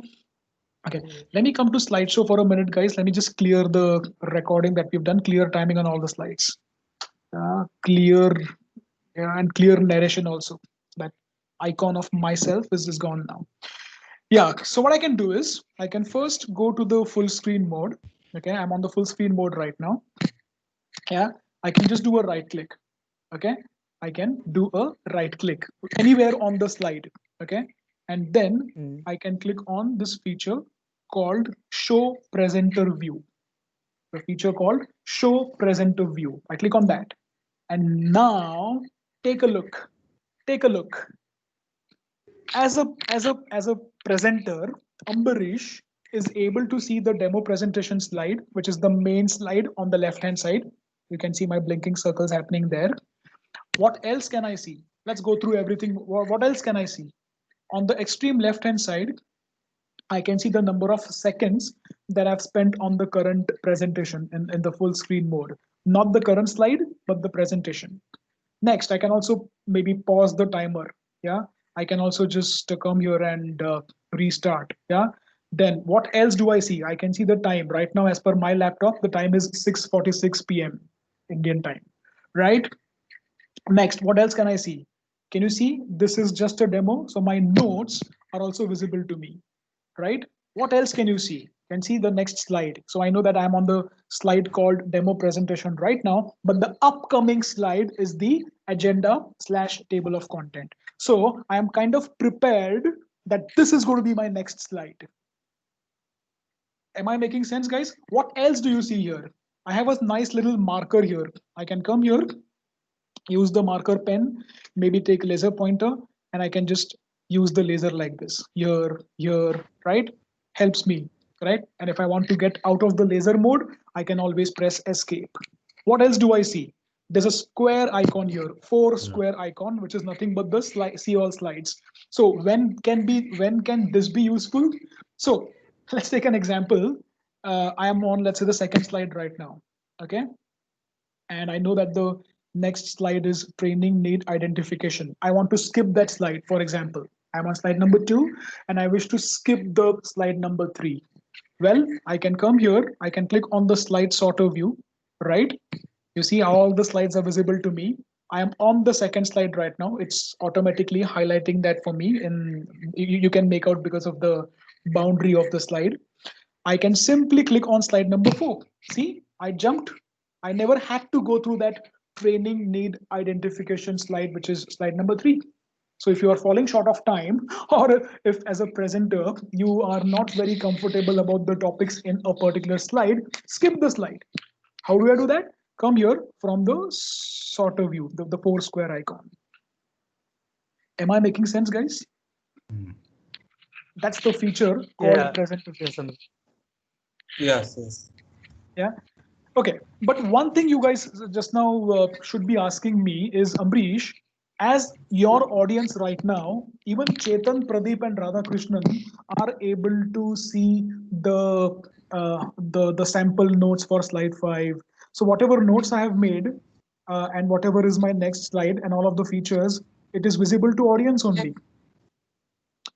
Okay, let me come to slideshow for a minute, guys. Let me just clear the recording that we've done, clear timing on all the slides. Clear, yeah, and clear narration also. That icon of myself is gone now. Yeah, so what I can do is, I can first go to the full screen mode. Okay, I'm on the full screen mode right now. Yeah, I can just do a right click. Okay, I can do a right click anywhere on the slide. Okay, and then I can click on this feature called show presenter view. The feature called show presenter view. I click on that, and now take a look. Take a look. As a presenter, Ambarish is able to see the demo presentation slide, which is the main slide on the left hand side. You can see my blinking circles happening there. What else can I see? Let's go through everything. What else can I see? On the extreme left hand side, I can see the number of seconds that I've spent on the current presentation in the full screen mode. Not the current slide, but the presentation. Next, I can also maybe pause the timer. Yeah, I can also just come here and restart. Yeah. Then what else do I see? I can see the time right now. As per my laptop, the time is 6:46 p.m. Indian time. Right. Next, what else can I see? Can you see? This is just a demo, so my notes are also visible to me. Right. What else can you see? Can see the next slide. So I know that I'm on the slide called demo presentation right now, but the upcoming slide is the agenda/table of content. So I am kind of prepared that this is going to be my next slide. Am I making sense, guys? What else do you see here? I have a nice little marker here. I can come here, use the marker pen, maybe take laser pointer, and I can just use the laser like this. Here, right? Helps me, right? And if I want to get out of the laser mode, I can always press escape. What else do I see? There's a square icon here, four square icon, which is nothing but the see all slides. So when can this be useful? So let's take an example. I am on, let's say, the second slide right now. Okay, and I know that the next slide is training need identification. I want to skip that slide. For example, I'm on slide number 2 and I wish to skip the slide number 3. Well, I can come here, I can click on the slide sorter view, right? You see all the slides are visible to me. I am on the second slide right now. It's automatically highlighting that for me, and you can make out because of the boundary of the slide. I can simply click on slide number 4. See, I jumped. I never had to go through that training need identification slide, which is slide number 3. So if you are falling short of time, or if as a presenter, you are not very comfortable about the topics in a particular slide, skip the slide. How do I do that? Come here from the sorter view, the 4 square icon. Am I making sense, guys? That's the feature called presentation. Yes, yes. Yeah. Okay. But one thing you guys just now should be asking me is, Ambrish, as your audience right now, even Chetan, Pradeep, and Radhakrishnan are able to see the sample notes for slide 5. So whatever notes I have made, and whatever is my next slide and all of the features, it is visible to audience only.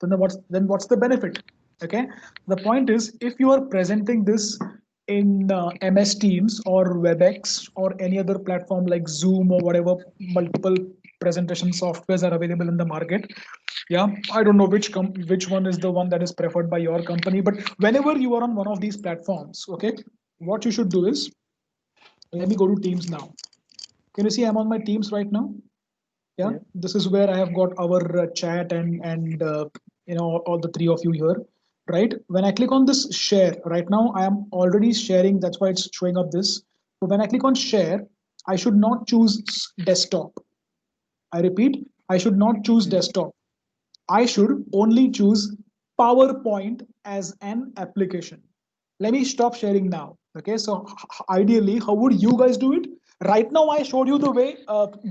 Then what's the benefit? Okay, the point is, if you are presenting this in MS Teams or WebEx or any other platform like Zoom or whatever multiple presentation softwares are available in the market. Yeah, I don't know which one is the one that is preferred by your company, but whenever you are on one of these platforms, okay, what you should do is, let me go to Teams now. Can you see I'm on my Teams right now? Yeah, this is where I have got our chat and all the 3 of you here, right? When I click on this share right now, I am already sharing. That's why it's showing up this. So when I click on share, I should not choose desktop. I repeat, I should not choose desktop. I should only choose PowerPoint as an application. Let me stop sharing now. Okay, so ideally, how would you guys do it? Right now, I showed you the way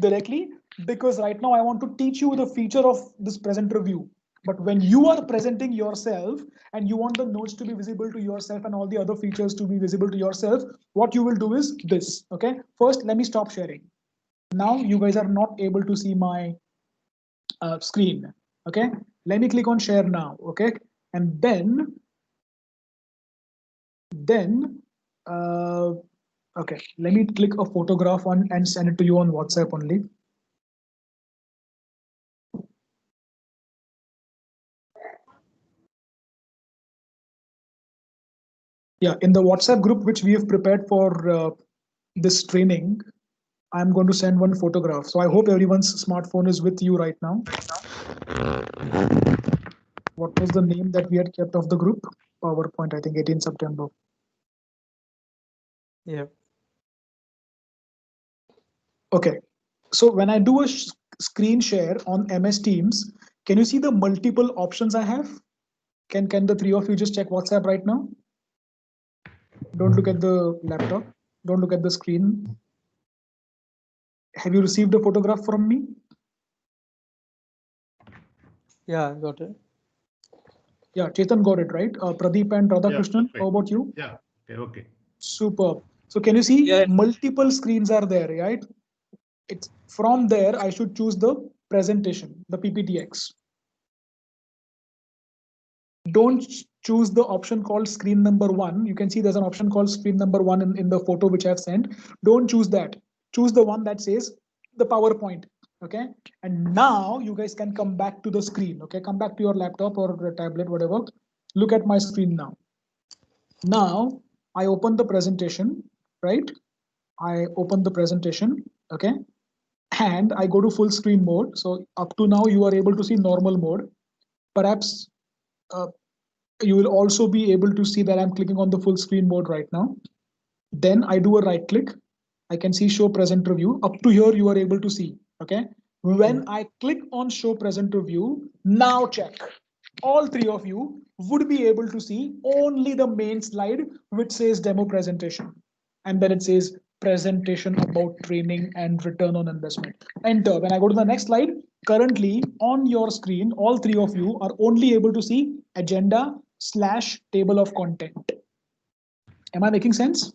directly, because right now I want to teach you the feature of this presenter view. But when you are presenting yourself and you want the notes to be visible to yourself and all the other features to be visible to yourself, what you will do is this. Okay, first, let me stop sharing. Now you guys are not able to see my screen. Okay, let me click on share now. Okay, and then okay, let me click a photograph on and send it to you on WhatsApp only. Yeah, in the WhatsApp group which we have prepared for this training, I'm going to send one photograph. So I hope everyone's smartphone is with you right now. What was the name that we had kept of the group? PowerPoint, I think 18 September. Yeah. Okay, so when I do a screen share on MS Teams, can you see the multiple options I have? Can the 3 of you just check WhatsApp right now? Don't look at the laptop. Don't look at the screen. Have you received a photograph from me? Yeah, got it. Yeah, Chetan got it, right? Pradeep and Radhakrishnan, how about you? Yeah, okay. Superb. So can you see multiple screens are there, right? It's from there, I should choose the presentation, the PPTX. Don't choose the option called screen number 1. You can see there's an option called screen number 1 in the photo which I've sent. Don't choose that. Choose the one that says the PowerPoint. Okay. And now you guys can come back to the screen. Okay. Come back to your laptop or tablet, whatever. Look at my screen now. Now I open the presentation, right? I open the presentation. Okay. And I go to full screen mode. So up to now you are able to see normal mode. Perhaps you will also be able to see that I'm clicking on the full screen mode right now. Then I do a right click. I can see show presenter view. Up to here, you are able to see. Okay. When I click on show presenter view, now check. All three of you would be able to see only the main slide, which says demo presentation. And then it says presentation about training and return on investment. Enter. When I go to the next slide, currently on your screen, all three of you are only able to see agenda / table of content. Am I making sense?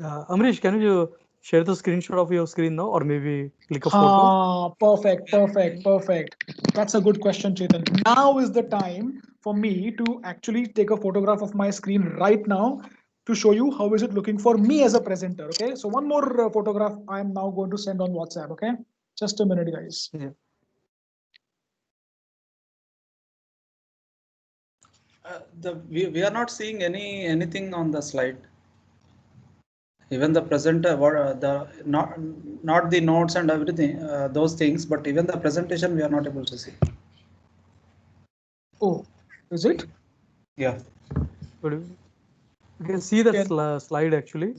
Amrish, can you share the screenshot of your screen now, or maybe click a photo? Perfect. That's a good question, Chetan. Now is the time for me to actually take a photograph of my screen right now to show you how is it looking for me as a presenter. Okay, so one more photograph I am now going to send on WhatsApp. Okay, just a minute, guys. Yeah. We are not seeing anything on the slide. Even the presenter, the not the notes and everything, those things, but even the presentation we are not able to see. Oh, is it? Yeah. But you can see that slide actually.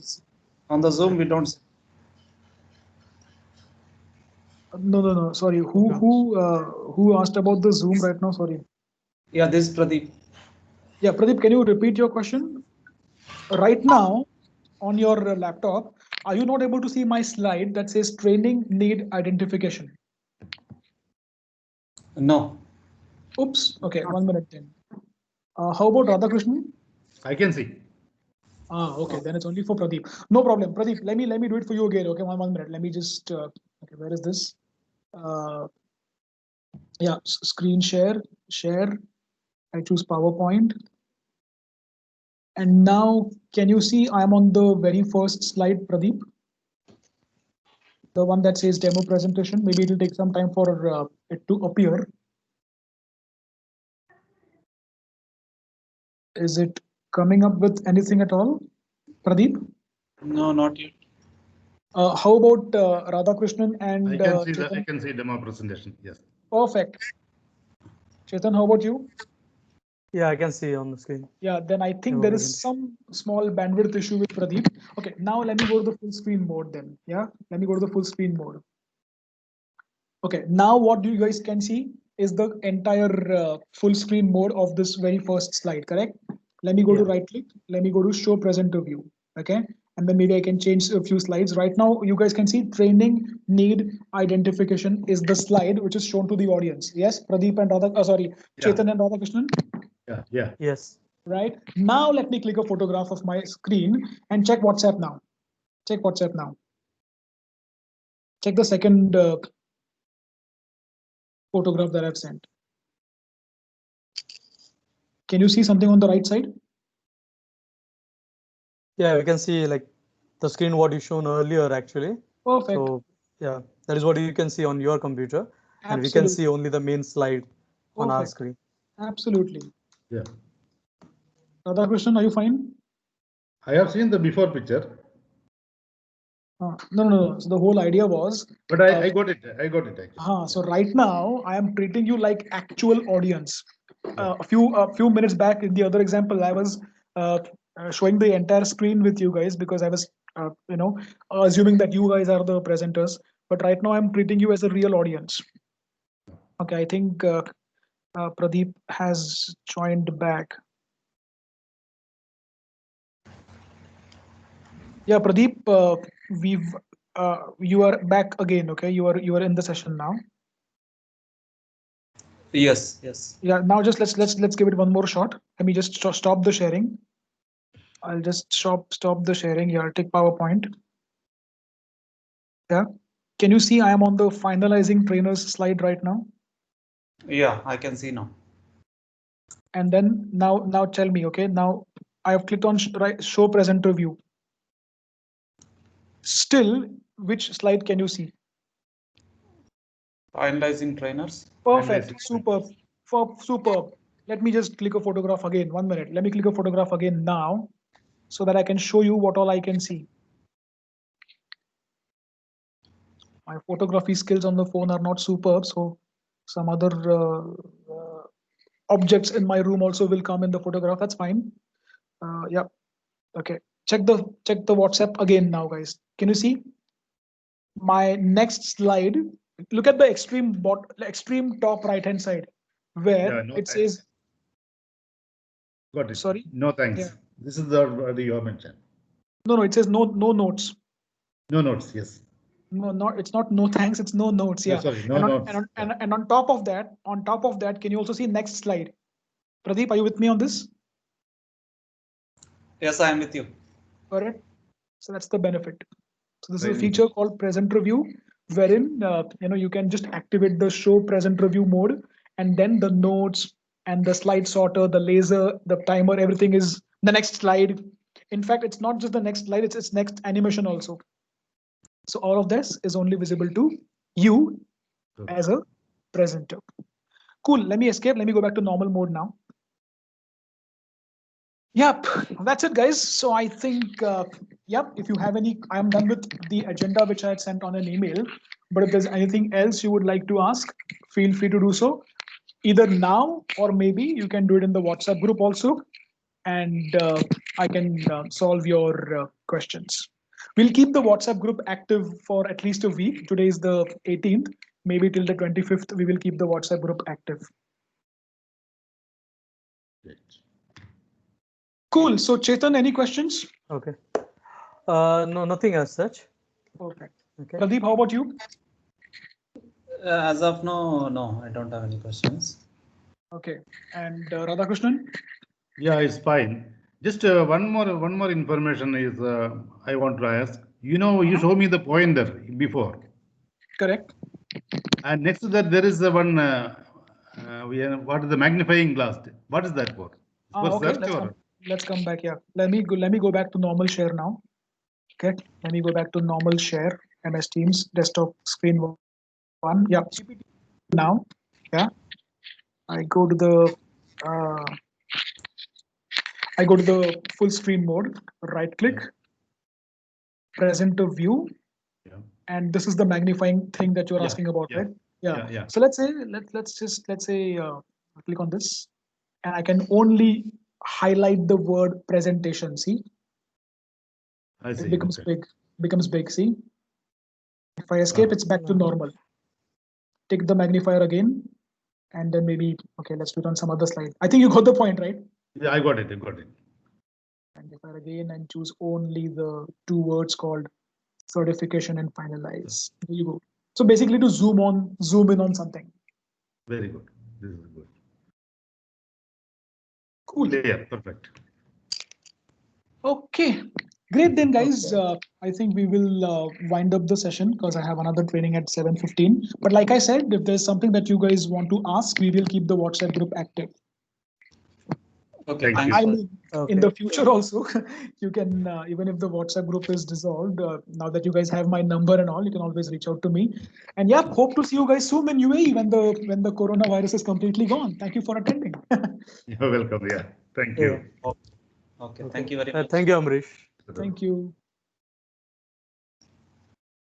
On the Zoom we don't see. No. Sorry. Who asked about the Zoom right now? Sorry. Yeah, this is Pradeep. Yeah, Pradeep, can you repeat your question? Right now, on your laptop, are you not able to see my slide that says training need identification? No. Oops. Okay, 1 minute then. How about Radhakrishnan? I can see. Okay, then it's only for Pradeep. No problem. Pradeep, let me do it for you again. Okay, one minute. Let me just okay, where is this? Yeah, screen share. I choose PowerPoint. And now, can you see I'm on the very first slide, Pradeep? The one that says demo presentation. Maybe it will take some time for it to appear. Is it coming up with anything at all, Pradeep? No, not yet. How about Radhakrishnan and Chetan? I can see demo presentation. Yes. Perfect. Chetan, how about you? Yeah, I can see on the screen. Yeah, then I think Demo there is presentation. some small bandwidth issue with Pradeep. Okay, now let me go to the full screen mode then. Yeah, let me go to the full screen mode. Okay, now what you guys can see is the entire full screen mode of this very first slide, correct? Let me go to Yeah. right click. Let me go to show presenter view. Okay, and then maybe I can change a few slides. Right now, you guys can see training need identification is the slide which is shown to the audience. Yes, Pradeep and Chetan and Radhakrishnan. Yeah. Yes. Right now, let me click a photograph of my screen and check WhatsApp now. Check WhatsApp now. Check the second photograph that I've sent. Can you see something on the right side? Yeah, we can see like the screen what you shown earlier actually. Perfect. So yeah, that is what you can see on your computer, and we can Absolutely. see only the main slide on our Perfect. screen. Absolutely. Yeah. Radhakrishnan, are you fine? I have seen the before picture. No. So the whole idea was. But I got it. I got it actually. So right now I am treating you like actual audience. A few minutes back in the other example, I was showing the entire screen with you guys because I was assuming that you guys are the presenters. But right now I'm treating you as a real audience. Okay, I think Pradeep has joined back. Yeah, Pradeep, you are back again. Okay, you are in the session now. Yes. Yeah, now just let's give it one more shot. Let me just stop the sharing. I'll just stop the sharing. Yeah, I'll take PowerPoint. Yeah, can you see I am on the finalizing trainers slide right now? Yeah, I can see now. And then now tell me. Okay, now I have clicked on show presenter view. Still, which slide can you see? Finalizing trainers. Perfect. Superb. Let me just click a photograph again. 1 minute. Let me click a photograph again now so that I can show you what all I can see. My photography skills on the phone are not superb, so some other objects in my room also will come in the photograph. That's fine. Yeah. Okay. check the WhatsApp again now, guys. Can you see my next slide? Look at the extreme top right hand side where Yeah, no it thanks. says. Got it. Sorry? No thanks. Yeah. This is the what you have mentioned. No, it says no notes. No notes. Yes. No, not it's not no thanks. It's no notes. No, Yeah. sorry, no and on, notes. and, on, and on top of that, can you also see next slide? Pradeep, are you with me on this? Yes, I am with you. Correct. So that's the benefit. So this is a Very feature called present review, wherein you can just activate the show present review mode, and then the notes and the slide sorter, the laser, the timer, everything is the next slide. In fact, it's not just the next slide; it's its next animation also. So all of this is only visible to you Okay. as a presenter. Cool. Let me escape. Let me go back to normal mode now. Yep, that's it, guys. So I think, yep, if you have any, I'm done with the agenda which I had sent on an email. But if there's anything else you would like to ask, feel free to do so, either now or maybe you can do it in the WhatsApp group also, and I can solve your questions. We'll keep the WhatsApp group active for at least a week. Today is the 18th. Maybe till the 25th, we will keep the WhatsApp group active. Great. Cool. So Chetan, any questions? Okay. No, nothing as such. Perfect. Okay. Pradeep, how about you? As of now, no, I don't have any questions. Okay. And Radhakrishnan? Yeah, it's fine. Just one more information is I want to ask. You showed me the pointer before, Correct. and next to that there is the one. What is the magnifying glass? What is that for? For Okay. search or? Let's come back. Yeah. Let me go back to normal share now. Okay. Let me go back to normal share. MS Teams desktop screen one. Yeah. Now. Yeah. I go to the full screen mode. Right click. Presenter view. Yeah. And this is the magnifying thing that you're asking about, right? Yeah. So let's say click on this, and I can only highlight the word presentation. See, I see. it becomes Okay. big. See, if I escape, it's back to normal. Take the magnifier again, and then maybe okay. Let's do it on some other slide. I think you got the point, right? Yeah, I got it. Magnifier again and choose only the two words called certification and finalize. There you go. So basically, to zoom in on something. Very good. This is good. Cool. Yeah, perfect. Okay, great then, guys. I think we will wind up the session because I have another training at 7:15. But like I said, if there's something that you guys want to ask, we will keep the WhatsApp group active. Okay, Thank thanks. I you. mean, in the future also, you can even if the WhatsApp group is dissolved. Now that you guys have my number and all, you can always reach out to me. And yeah, hope to see you guys soon in UAE when the coronavirus is completely gone. Thank you for attending. You're welcome. Yeah. Thank you. Okay, thank you very much. Thank you, Amrish. Thank you.